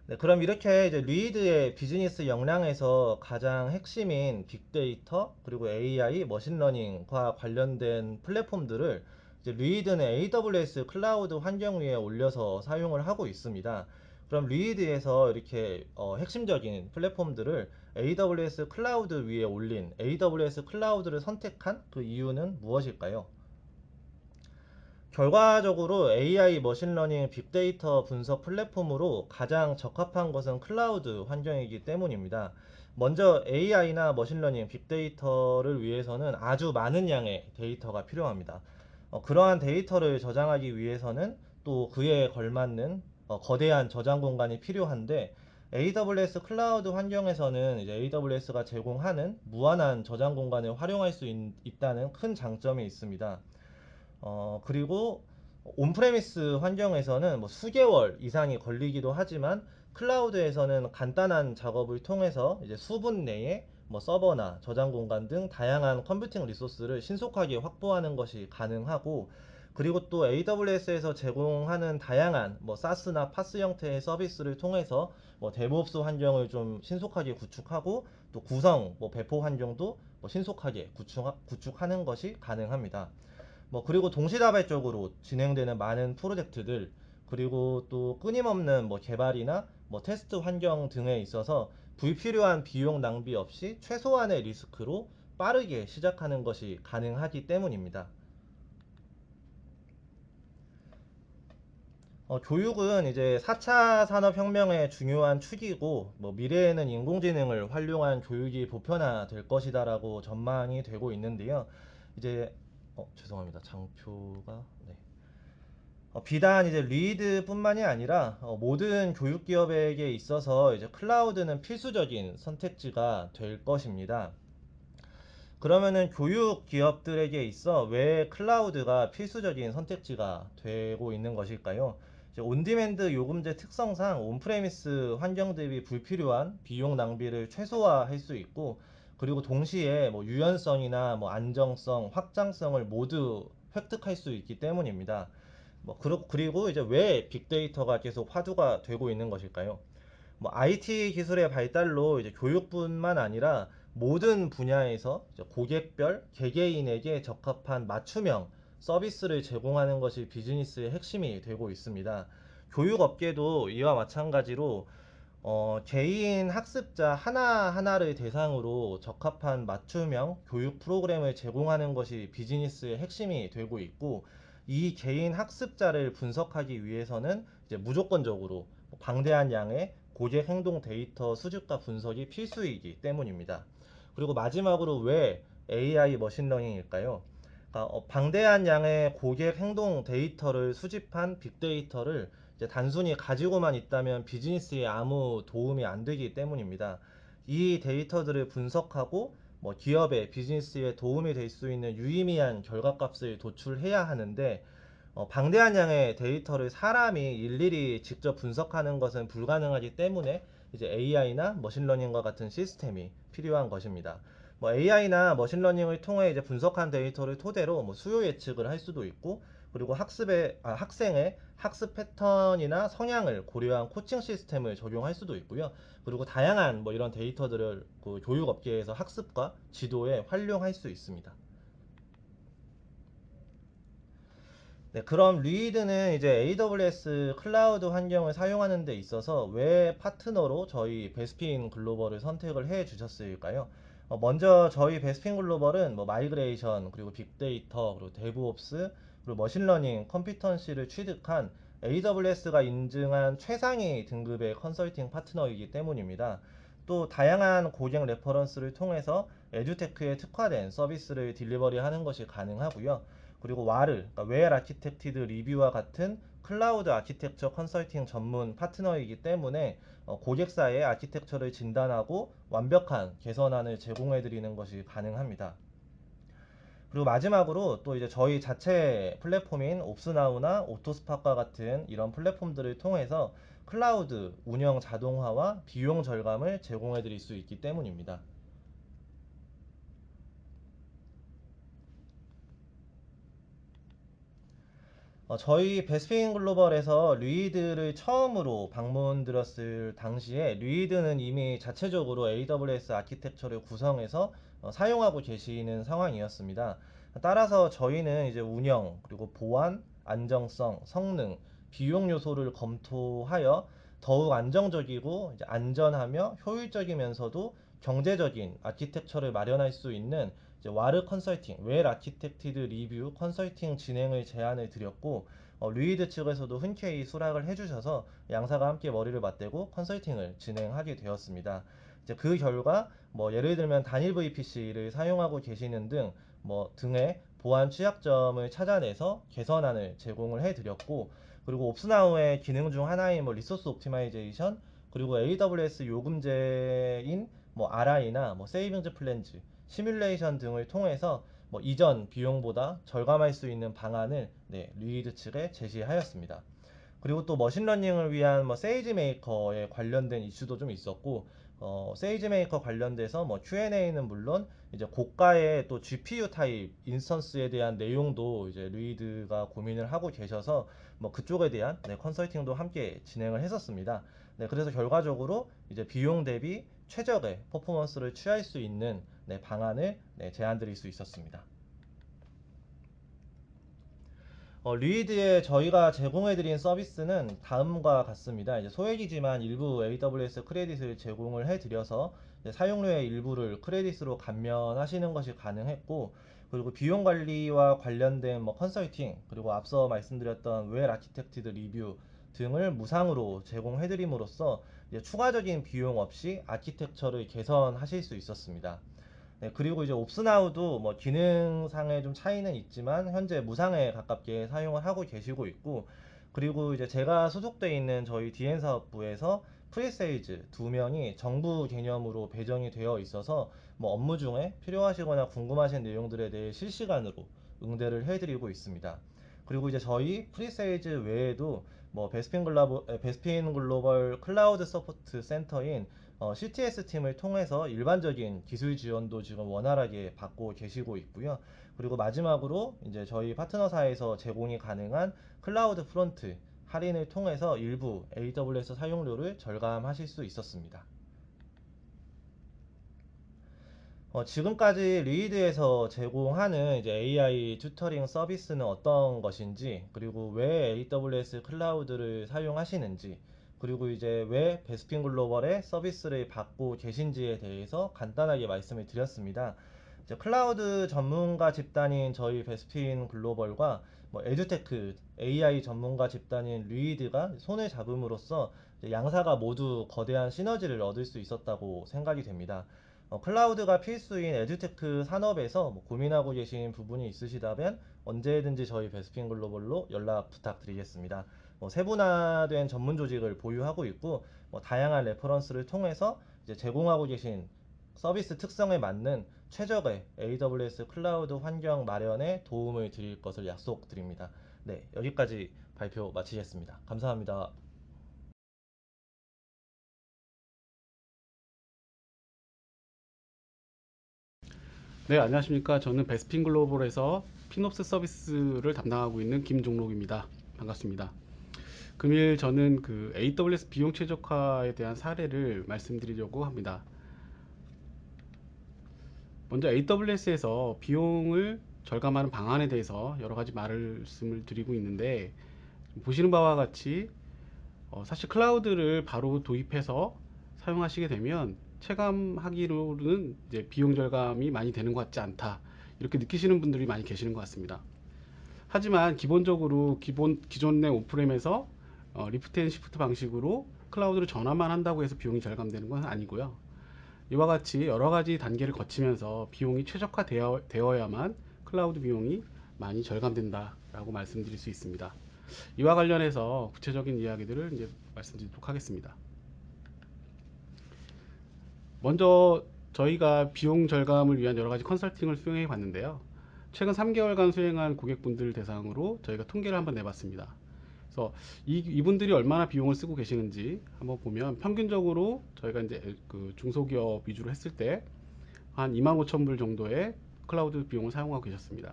[SPEAKER 2] 네, 그럼 이렇게 이제 리드의 비즈니스 역량에서 가장 핵심인 빅데이터 그리고 AI, 머신러닝과 관련된 플랫폼들을 이제 리드는 AWS 클라우드 환경 위에 올려서 사용을 하고 있습니다. 그럼 리드에서 이렇게 핵심적인 플랫폼들을 AWS 클라우드 위에 올린 AWS 클라우드를 선택한 그 이유는 무엇일까요? 결과적으로 AI 머신러닝 빅데이터 분석 플랫폼으로 가장 적합한 것은 클라우드 환경이기 때문입니다. 먼저 AI나 머신러닝 빅데이터를 위해서는 아주 많은 양의 데이터가 필요합니다. 그러한 데이터를 저장하기 위해서는 또 그에 걸맞는 거대한 저장 공간이 필요한데 AWS 클라우드 환경에서는 이제 AWS가 제공하는 무한한 저장 공간을 활용할 수 있다는 큰 장점이 있습니다. 그리고 온프레미스 환경에서는 뭐 수개월 이상이 걸리기도 하지만 클라우드에서는 간단한 작업을 통해서 이제 수분 내에 뭐 서버나 저장 공간 등 다양한 컴퓨팅 리소스를 신속하게 확보하는 것이 가능하고 그리고 또 AWS에서 제공하는 다양한 뭐 사스나 파스 형태의 서비스를 통해서 뭐 데브옵스 환경을 좀 신속하게 구축하고 또 구성 뭐 배포 환경도 뭐 신속하게 구축하는 것이 가능합니다. 뭐 그리고 동시다발적으로 진행되는 많은 프로젝트들 그리고 또 끊임없는 뭐 개발이나 뭐 테스트 환경 등에 있어서 불필요한 비용 낭비 없이 최소한의 리스크로 빠르게 시작하는 것이 가능하기 때문입니다. 교육은 이제 4차 산업혁명의 중요한 축이고 뭐 미래에는 인공지능을 활용한 교육이 보편화될 것이다라고 전망이 되고 있는데요. 이제 죄송합니다. 장표가 네. 비단 이제 리드뿐만이 아니라 모든 교육 기업에게 있어서 이제 클라우드는 필수적인 선택지가 될 것입니다. 그러면은 교육 기업들에게 있어 왜 클라우드가 필수적인 선택지가 되고 있는 것일까요? 이제 온디맨드 요금제 특성상 온프레미스 환경 대비 불필요한 비용 낭비를 최소화할 수 있고 그리고 동시에 뭐 유연성이나 뭐 안정성, 확장성을 모두 획득할 수 있기 때문입니다. 그리고 이제 왜 빅데이터가 계속 화두가 되고 있는 것일까요? 뭐 IT 기술의 발달로 이제 교육뿐만 아니라 모든 분야에서 이제 고객별 개개인에게 적합한 맞춤형 서비스를 제공하는 것이 비즈니스의 핵심이 되고 있습니다. 교육업계도 이와 마찬가지로 개인 학습자 하나하나를 대상으로 적합한 맞춤형 교육 프로그램을 제공하는 것이 비즈니스의 핵심이 되고 있고 이 개인 학습자를 분석하기 위해서는 이제 무조건적으로 방대한 양의 고객 행동 데이터 수집과 분석이 필수이기 때문입니다. 그리고 마지막으로 왜 AI 머신러닝일까요? 그러니까 방대한 양의 고객 행동 데이터를 수집한 빅데이터를 이제 단순히 가지고만 있다면 비즈니스에 아무 도움이 안 되기 때문입니다. 이 데이터들을 분석하고 뭐 기업의 비즈니스에 도움이 될 수 있는 유의미한 결과값을 도출해야 하는데 방대한 양의 데이터를 사람이 일일이 직접 분석하는 것은 불가능하기 때문에 이제 AI나 머신러닝과 같은 시스템이 필요한 것입니다. AI나 머신러닝을 통해 이제 분석한 데이터를 토대로 수요 예측을 할 수도 있고, 그리고 학생의 학습 패턴이나 성향을 고려한 코칭 시스템을 적용할 수도 있고요. 그리고 다양한 이런 데이터들을 그 교육 업계에서 학습과 지도에 활용할 수 있습니다. 네, 그럼 리드는 이제 AWS 클라우드 환경을 사용하는 데 있어서 왜 파트너로 저희 베스핀 글로벌을 선택을 해 주셨을까요? 먼저 저희 베스핀 글로벌은 마이그레이션, 그리고 빅데이터, 그리고 데브옵스, 그리고 머신러닝 컴피턴시를 취득한 AWS가 인증한 최상위 등급의 컨설팅 파트너이기 때문입니다. 또 다양한 고객 레퍼런스를 통해서 에듀테크에 특화된 서비스를 딜리버리하는 것이 가능하고요. 그리고 와르, 그러니까 웰 아키텍티드 리뷰와 같은 클라우드 아키텍처 컨설팅 전문 파트너이기 때문에 고객사의 아키텍처를 진단하고 완벽한 개선안을 제공해 드리는 것이 가능합니다. 그리고 마지막으로 또 이제 저희 자체 플랫폼인 옵스나우나 오토스팟과 같은 이런 플랫폼들을 통해서 클라우드 운영 자동화와 비용 절감을 제공해 드릴 수 있기 때문입니다. 저희 베스핀 글로벌에서 리드를 처음으로 방문 드렸을 당시에 리드는 이미 자체적으로 AWS 아키텍처를 구성해서 사용하고 계시는 상황이었습니다. 따라서 저희는 이제 운영, 그리고 보안, 안정성, 성능, 비용 요소를 검토하여 더욱 안정적이고 이제 안전하며 효율적이면서도 경제적인 아키텍처를 마련할 수 있는 이제 와르 컨설팅, 웰 아키텍티드 리뷰 컨설팅 진행을 제안을 드렸고, 루이드 측에서도 흔쾌히 수락을 해주셔서 양사가 함께 머리를 맞대고 컨설팅을 진행하게 되었습니다. 이제 그 결과 예를 들면 단일 VPC를 사용하고 계시는 등 등의 보안 취약점을 찾아내서 개선안을 제공을 해드렸고, 그리고 옵스나우의 기능 중 하나인 리소스 옵티마이제이션, 그리고 AWS 요금제인 RI나 세이빙즈 플랜즈, 시뮬레이션 등을 통해서 이전 비용보다 절감할 수 있는 방안을 리드 측에 제시하였습니다. 그리고 또 머신러닝을 위한 세이지 메이커에 관련된 이슈도 좀 있었고, 세이지 메이커 관련돼서 Q&A는 물론 이제 고가의 또 GPU 타입 인스턴스에 대한 내용도 이제 리드가 고민을 하고 계셔서 그쪽에 대한 컨설팅도 함께 진행을 했었습니다. 네, 그래서 결과적으로 이제 비용 대비 최적의 퍼포먼스를 취할 수 있는 방안을 제안 드릴 수 있었습니다. 리드에 저희가 제공해드린 서비스는 다음과 같습니다. 이제 소액이지만 일부 AWS 크레딧을 제공을 해드려서 사용료의 일부를 크레딧으로 감면하시는 것이 가능했고, 그리고 비용 관리와 관련된 컨설팅, 그리고 앞서 말씀드렸던 웰 아키텍티드 리뷰 등을 무상으로 제공해드림으로써 추가적인 비용 없이 아키텍처를 개선하실 수 있었습니다. 네, 그리고 이제 옵스나우도 기능상의 좀 차이는 있지만 현재 무상에 가깝게 사용을 하고 계시고 있고, 그리고 이제 제가 소속돼 있는 저희 DN 사업부에서 프리세일즈 2명이 정부 개념으로 배정이 되어 있어서 업무 중에 필요하시거나 궁금하신 내용들에 대해 실시간으로 응대를 해드리고 있습니다. 그리고 이제 저희 프리세일즈 외에도 베스핀 글로벌 클라우드 서포트 센터인 CTS 팀을 통해서 일반적인 기술 지원도 지금 원활하게 받고 계시고 있고요. 그리고 마지막으로 이제 저희 파트너사에서 제공이 가능한 클라우드 프론트 할인을 통해서 일부 AWS 사용료를 절감하실 수 있었습니다. 지금까지 리드에서 제공하는 이제 AI 튜터링 서비스는 어떤 것인지, 그리고 왜 AWS 클라우드를 사용하시는지, 그리고 이제 왜 베스핀 글로벌의 서비스를 받고 계신지에 대해서 간단하게 말씀을 드렸습니다. 이제 클라우드 전문가 집단인 저희 베스핀 글로벌과 에듀테크 AI 전문가 집단인 리드가 손을 잡음으로써 양사가 모두 거대한 시너지를 얻을 수 있었다고 생각이 됩니다. 클라우드가 필수인 에듀테크 산업에서 고민하고 계신 부분이 있으시다면 언제든지 저희 베스핀 글로벌로 연락 부탁드리겠습니다. 세분화된 전문 조직을 보유하고 있고, 다양한 레퍼런스를 통해서 이제 제공하고 계신 서비스 특성에 맞는 최적의 AWS 클라우드 환경 마련에 도움을 드릴 것을 약속드립니다. 네, 여기까지 발표 마치겠습니다. 감사합니다.
[SPEAKER 3] 네, 안녕하십니까. 저는 베스핀 글로벌에서 피놉스 서비스를 담당하고 있는 김종록입니다. 반갑습니다. 금일 저는 그 AWS 비용 최적화에 대한 사례를 말씀드리려고 합니다. 먼저 AWS에서 비용을 절감하는 방안에 대해서 여러 가지 말씀을 드리고 있는데, 보시는 바와 같이 사실 클라우드를 바로 도입해서 사용하시게 되면 체감하기로는 이제 비용 절감이 많이 되는 것 같지 않다, 이렇게 느끼시는 분들이 많이 계시는 것 같습니다. 하지만 기본적으로 기존의 온프렘에서 리프트 앤 시프트 방식으로 클라우드로 전환만 한다고 해서 비용이 절감되는 건 아니고요. 이와 같이 여러 가지 단계를 거치면서 비용이 최적화되어야만 클라우드 비용이 많이 절감된다라고 말씀드릴 수 있습니다. 이와 관련해서 구체적인 이야기들을 이제 말씀드리도록 하겠습니다. 먼저 저희가 비용 절감을 위한 여러 가지 컨설팅을 수행해 봤는데요. 최근 3개월간 수행한 고객분들 대상으로 저희가 통계를 한번 내봤습니다. 그래서 이분들이 얼마나 비용을 쓰고 계시는지 한번 보면, 평균적으로 저희가 이제 그 중소기업 위주로 했을 때 한 25,000불 정도의 클라우드 비용을 사용하고 계셨습니다.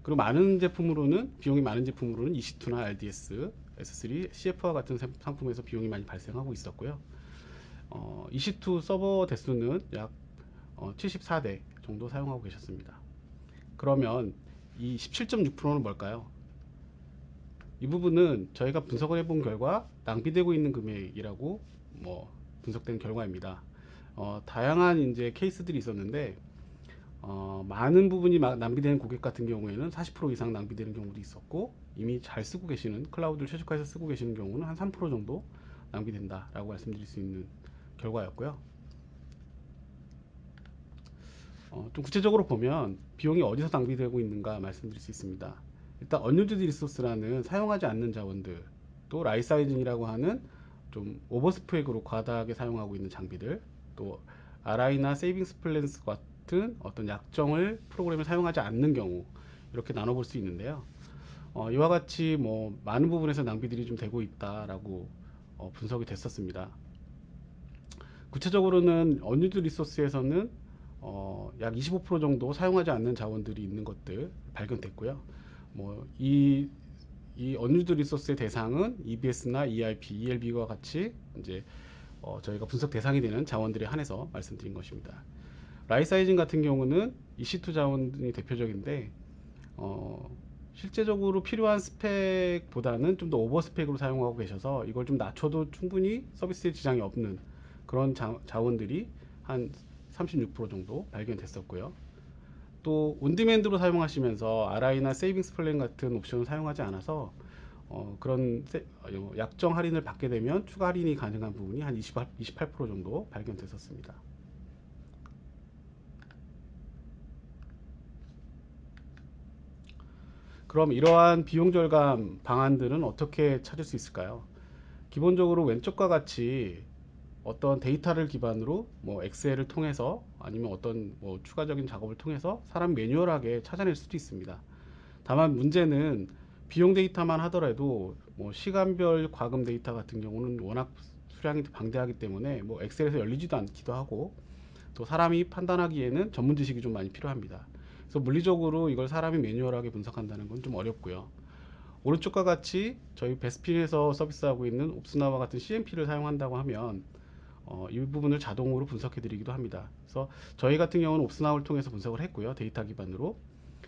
[SPEAKER 3] 그리고 비용이 많은 제품으로는 EC2나 RDS, S3, CF와 같은 상품에서 비용이 많이 발생하고 있었고요. EC2 서버 대수는 약 74대 정도 사용하고 계셨습니다. 그러면 이 17.6%는 뭘까요? 이 부분은 저희가 분석을 해본 결과 낭비되고 있는 금액이라고 분석된 결과입니다. 다양한 이제 케이스들이 있었는데, 많은 부분이 낭비되는 고객 같은 경우에는 40% 이상 낭비되는 경우도 있었고, 이미 잘 쓰고 계시는, 클라우드를 최적화해서 쓰고 계시는 경우는 한 3% 정도 낭비된다라고 말씀드릴 수 있는 결과였고요. 좀 구체적으로 보면 비용이 어디서 낭비되고 있는가 말씀드릴 수 있습니다. 일단 언유즈드 리소스라는 사용하지 않는 자원들, 또 라이사이징이라고 하는 좀 오버스펙으로 과다하게 사용하고 있는 장비들, 또 RI나 세이빙스 플랜스 같은 어떤 약정을 프로그램을 사용하지 않는 경우, 이렇게 나눠볼 수 있는데요. 이와 같이 많은 부분에서 낭비들이 좀 되고 있다라고 분석이 됐었습니다. 구체적으로는 언유즈 리소스에서는 약 25% 정도 사용하지 않는 자원들이 있는 것들 발견됐고요. 이 언유즈 리소스의 대상은 EBS나 EIP, ELB와 같이 이제 저희가 분석 대상이 되는 자원들에 한해서 말씀드린 것입니다. 라이사이징 같은 경우는 EC2 자원이 대표적인데, 실제적으로 필요한 스펙보다는 좀 더 오버 스펙으로 사용하고 계셔서 이걸 좀 낮춰도 충분히 서비스에 지장이 없는 그런 자원들이 한 36% 정도 발견됐었고요. 또 온디맨드로 사용하시면서 RI나 세이빙스 플랜 같은 옵션을 사용하지 않아서 그런 약정 할인을 받게 되면 추가 할인이 가능한 부분이 한 28% 정도 발견됐었습니다. 그럼 이러한 비용 절감 방안들은 어떻게 찾을 수 있을까요? 기본적으로 왼쪽과 같이 어떤 데이터를 기반으로 엑셀을 통해서, 아니면 어떤 추가적인 작업을 통해서 사람 매뉴얼하게 찾아낼 수도 있습니다. 다만 문제는 비용 데이터만 하더라도 시간별 과금 데이터 같은 경우는 워낙 수량이 방대하기 때문에 엑셀에서 열리지도 않기도 하고, 또 사람이 판단하기에는 전문 지식이 좀 많이 필요합니다. 그래서 물리적으로 이걸 사람이 매뉴얼하게 분석한다는 건 좀 어렵고요. 오른쪽과 같이 저희 베스핀에서 서비스하고 있는 옵스나와 같은 CMP를 사용한다고 하면 이 부분을 자동으로 분석해 드리기도 합니다. 그래서 저희 같은 경우는 옵스나우를 통해서 분석을 했고요, 데이터 기반으로.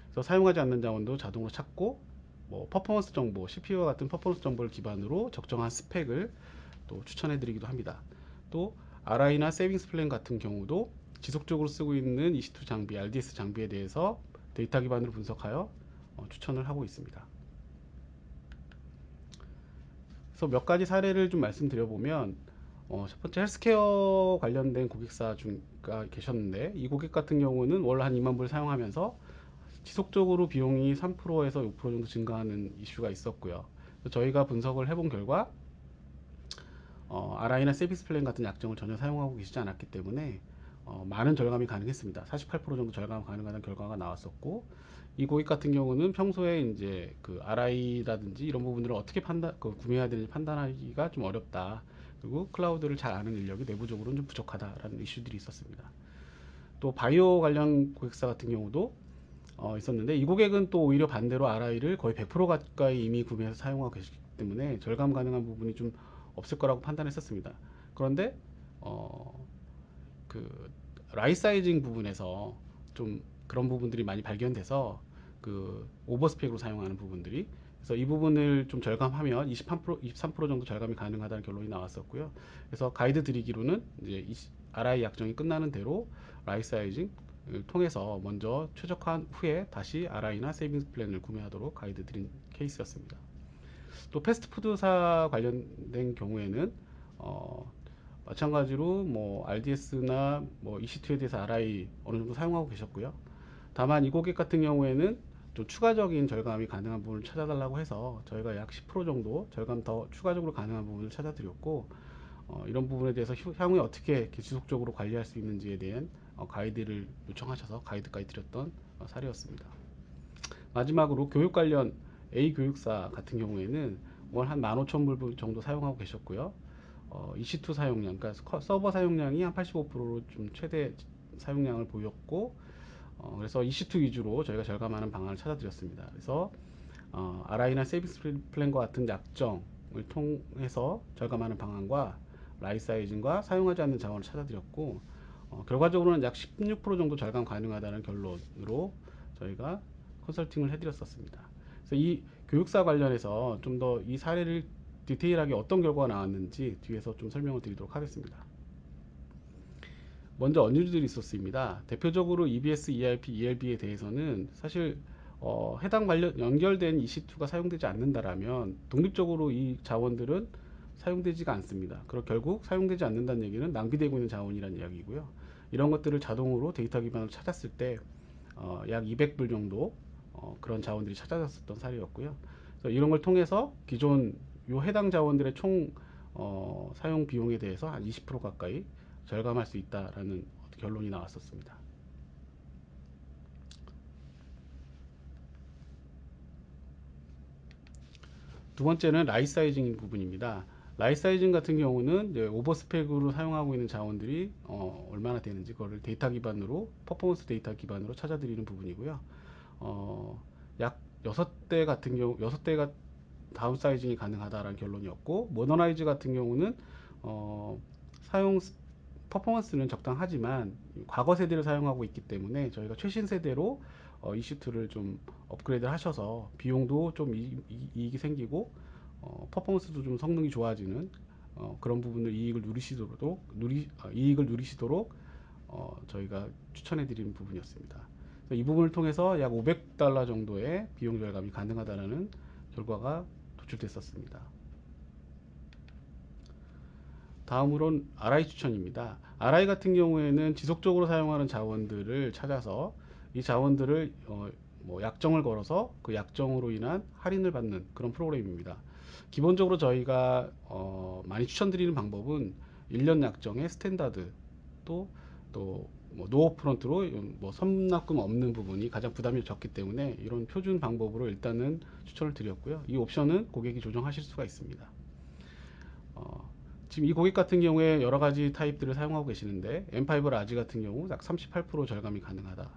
[SPEAKER 3] 그래서 사용하지 않는 자원도 자동으로 찾고, 퍼포먼스 정보, CPU와 같은 퍼포먼스 정보를 기반으로 적정한 스펙을 또 추천해 드리기도 합니다. 또 RI나 세이빙스 플랜 같은 경우도 지속적으로 쓰고 있는 EC2 장비, RDS 장비에 대해서 데이터 기반으로 분석하여 추천을 하고 있습니다. 그래서 몇 가지 사례를 좀 말씀드려보면, 첫 번째 헬스케어 관련된 고객사가 계셨는데, 이 고객 같은 경우는 월 한 2만 불 사용하면서 지속적으로 비용이 3%에서 5% 정도 증가하는 이슈가 있었고요. 저희가 분석을 해본 결과 RI나 세비스 플랜 같은 약정을 전혀 사용하고 계시지 않았기 때문에 많은 절감이 가능했습니다. 48% 정도 절감 가능한 결과가 나왔었고, 이 고객 같은 경우는 평소에 이제 그 RI라든지 이런 부분들을 어떻게 구매해야 되는지 판단하기가 좀 어렵다. 그리고 클라우드를 잘 아는 인력이 내부적으로는 좀 부족하다라는 이슈들이 있었습니다. 또 바이오 관련 고객사 같은 경우도 있었는데, 이 고객은 또 오히려 반대로 RI를 거의 100% 가까이 이미 구매해서 사용하고 계시기 때문에 절감 가능한 부분이 좀 없을 거라고 판단했었습니다. 그런데 그 라이 사이징 부분에서 좀 그런 부분들이 많이 발견돼서 그 오버스펙으로 사용하는 부분들이, 그래서 이 부분을 좀 절감하면 23% 정도 절감이 가능하다는 결론이 나왔었고요. 그래서 가이드 드리기로는 이제 RI 약정이 끝나는 대로 라이 사이징을 통해서 먼저 최적화한 후에 다시 RI나 세이빙스 플랜을 구매하도록 가이드 드린 케이스였습니다. 또 패스트푸드사 관련된 경우에는 마찬가지로 뭐 RDS나 뭐 EC2에 대해서 RI 어느 정도 사용하고 계셨고요. 다만 이 고객 같은 경우에는 좀 추가적인 절감이 가능한 부분을 찾아달라고 해서 저희가 약 10% 정도 절감 더 추가적으로 가능한 부분을 찾아드렸고, 이런 부분에 대해서 향후에 어떻게 이렇게 지속적으로 관리할 수 있는지에 대한 가이드를 요청하셔서 가이드까지 드렸던 사례였습니다. 마지막으로 교육 관련 A 교육사 같은 경우에는 월 한 15,000불 정도 사용하고 계셨고요. EC2 사용량, 그러니까 서버 사용량이 한 85%로 좀 최대 사용량을 보였고, 그래서 EC2 위주로 저희가 절감하는 방안을 찾아드렸습니다. 그래서 RI나 세이빙스 플랜과 같은 약정을 통해서 절감하는 방안과 라이 사이징과 사용하지 않는 자원을 찾아드렸고, 결과적으로는 약 16% 정도 절감 가능하다는 결론으로 저희가 컨설팅을 해드렸었습니다. 그래서 이 교육사 관련해서 좀 더 이 사례를 디테일하게 어떤 결과가 나왔는지 뒤에서 좀 설명을 드리도록 하겠습니다. 먼저 언유즈 리소스입니다. 대표적으로 EBS, ERP, ELB에 대해서는 사실 해당 관련 연결된 EC2가 사용되지 않는다라면 독립적으로 이 자원들은 사용되지가 않습니다. 그리고 결국 사용되지 않는다는 얘기는 낭비되고 있는 자원이라는 이야기고요. 이런 것들을 자동으로 데이터 기반으로 찾았을 때 약 200불 정도 그런 자원들이 찾아졌었던 사례였고요. 그래서 이런 걸 통해서 기존 요 해당 자원들의 총 사용 비용에 대해서 한 20% 가까이 절감할 수 있다라는 결론이 나왔었습니다. 두 번째는 라이 사이징 부분입니다. 라이 사이징 같은 경우는 이제 오버스펙으로 사용하고 있는 자원들이 얼마나 되는지 그거를 데이터 기반으로, 퍼포먼스 데이터 기반으로 찾아드리는 부분이고요. 약 6대 같은 경우 6대가 다운 사이징이 가능하다라는 결론이었고, 모더나이즈 같은 경우는 사용 퍼포먼스는 적당하지만 과거 세대를 사용하고 있기 때문에 저희가 최신 세대로 EC2를 좀 업그레이드 하셔서 비용도 좀 이익이 생기고 퍼포먼스도 좀 성능이 좋아지는 그런 부분을 이익을 누리시도록 저희가 추천해 드리는 부분이었습니다. 이 부분을 통해서 약 $500 정도의 비용 절감이 가능하다는 결과가 도출됐었습니다. 다음으로는 RI 추천입니다. RI 같은 경우에는 지속적으로 사용하는 자원들을 찾아서 이 자원들을 뭐 약정을 걸어서 그 약정으로 인한 할인을 받는 그런 프로그램입니다. 기본적으로 저희가 많이 추천드리는 방법은 1년 약정의 스탠다드 또뭐 노업프런트로 뭐 선납금 없는 부분이 가장 부담이 적기 때문에 이런 표준 방법으로 일단은 추천을 드렸고요. 이 옵션은 고객이 조정하실 수가 있습니다. 지금 이 고객 같은 경우에 여러 가지 타입들을 사용하고 계시는데 M5 라지 같은 경우 약 38% 절감이 가능하다.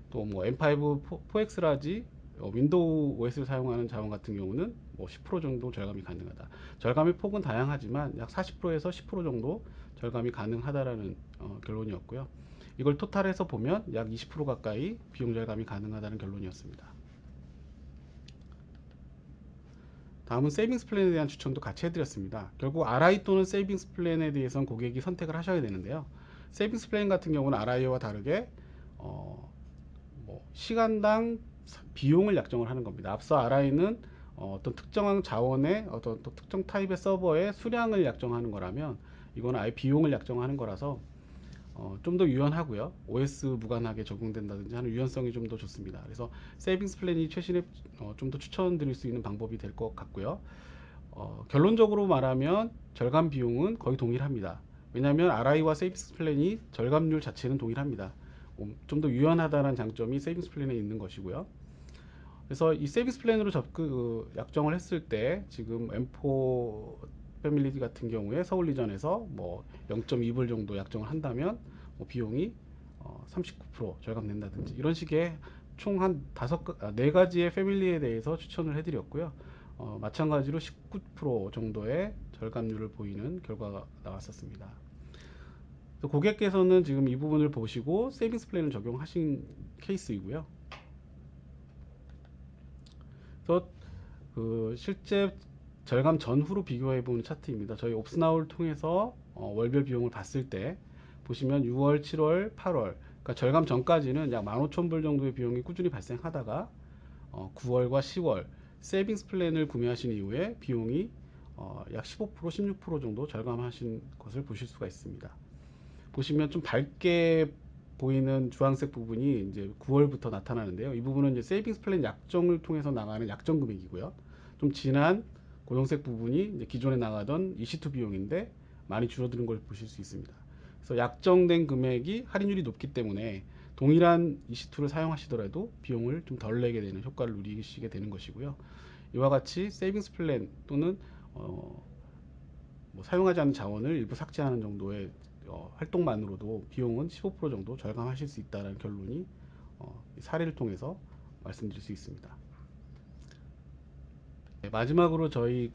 [SPEAKER 3] 또 뭐 M5 4X 라지 윈도우 OS를 사용하는 자원 같은 경우는 뭐 10% 정도 절감이 가능하다. 절감의 폭은 다양하지만 약 40%에서 10% 정도 절감이 가능하다라는 결론이었고요. 이걸 토탈해서 보면 약 20% 가까이 비용 절감이 가능하다는 결론이었습니다. 다음은 세이빙스 플랜에 대한 추천도 같이 해드렸습니다. 결국 RI 또는 세이빙스 플랜에 대해서는 고객이 선택을 하셔야 되는데요. 세이빙스 플랜 같은 경우는 RI와 다르게 뭐 시간당 비용을 약정을 하는 겁니다. 앞서 RI는 어떤 특정한 자원의 어떤 또 특정 타입의 서버의 수량을 약정하는 거라면 이거는 아예 비용을 약정하는 거라서 좀 더 유연하고요. OS 무관하게 적용된다든지 하는 유연성이 좀 더 좋습니다. 그래서 세이빙스 플랜이 최신에 좀 더 추천드릴 수 있는 방법이 될 것 같고요. 결론적으로 말하면 절감 비용은 거의 동일합니다. 왜냐하면 RI와 세이빙스 플랜이 절감률 자체는 동일합니다. 좀 더 유연하다는 장점이 세이빙스 플랜에 있는 것이고요. 그래서 이 세이빙스 플랜으로 약정을 했을 때 지금 M4 패밀리 같은 경우에 서울 리전에서 뭐 0.2불 정도 약정을 한다면 뭐 비용이 39% 절감된다든지 이런 식의 총 한 4가지의 패밀리에 대해서 추천을 해드렸고요. 마찬가지로 19% 정도의 절감률을 보이는 결과가 나왔었습니다. 고객께서는 지금 이 부분을 보시고 세이빙스 플랜을 적용하신 케이스이고요. 그래서 실제 절감 전후로 비교해 본 차트입니다. 저희 옵스나우를 통해서 월별 비용을 봤을 때 보시면 6월, 7월, 8월 그러니까 절감 전까지는 약 15,000불 정도의 비용이 꾸준히 발생하다가 9월과 10월 세이빙스 플랜을 구매하신 이후에 비용이 약 15%, 16% 정도 절감하신 것을 보실 수가 있습니다. 보시면 좀 밝게 보이는 주황색 부분이 이제 9월부터 나타나는데요. 이 부분은 이제 세이빙스 플랜 약정을 통해서 나가는 약정 금액이고요. 좀 진한 고정색 부분이 이제 기존에 나가던 EC2 비용인데 많이 줄어드는 걸 보실 수 있습니다. 그래서 약정된 금액이 할인율이 높기 때문에 동일한 EC2를 사용하시더라도 비용을 좀 덜 내게 되는 효과를 누리시게 되는 것이고요. 이와 같이 세이빙스 플랜 또는 뭐 사용하지 않은 자원을 일부 삭제하는 정도의 활동만으로도 비용은 15% 정도 절감하실 수 있다는 결론이 사례를 통해서 말씀드릴 수 있습니다. 네, 마지막으로 저희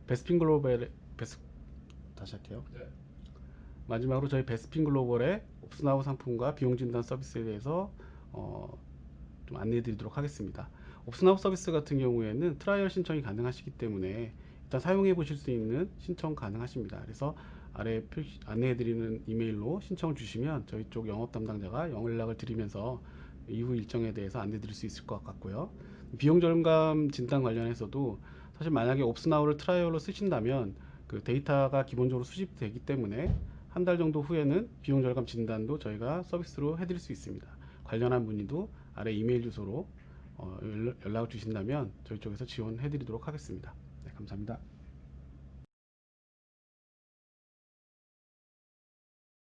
[SPEAKER 3] 베스핀 글로벌의 다시 할게요.
[SPEAKER 1] 네.
[SPEAKER 3] 마지막으로 저희 베스핀 글로벌의 옵스나우 상품과 비용 진단 서비스에 대해서 좀 안내해 드리도록 하겠습니다. 옵스나우 서비스 같은 경우에는 트라이얼 신청이 가능하시기 때문에 일단 사용해 보실 수 있는 신청 가능하십니다. 그래서 아래 안내해 드리는 이메일로 신청을 주시면 저희 쪽 영업 담당자가 연락을 드리면서 이후 일정에 대해서 안내 드릴 수 있을 것 같고요. 비용 절감 진단 관련해서도 사실 만약에 옵스나우를 트라이얼로 쓰신다면 그 데이터가 기본적으로 수집되기 때문에 한 달 정도 후에는 비용 절감 진단도 저희가 서비스로 해드릴 수 있습니다. 관련한 문의도 아래 이메일 주소로 연락을 주신다면 저희 쪽에서 지원해 드리도록 하겠습니다. 네, 감사합니다.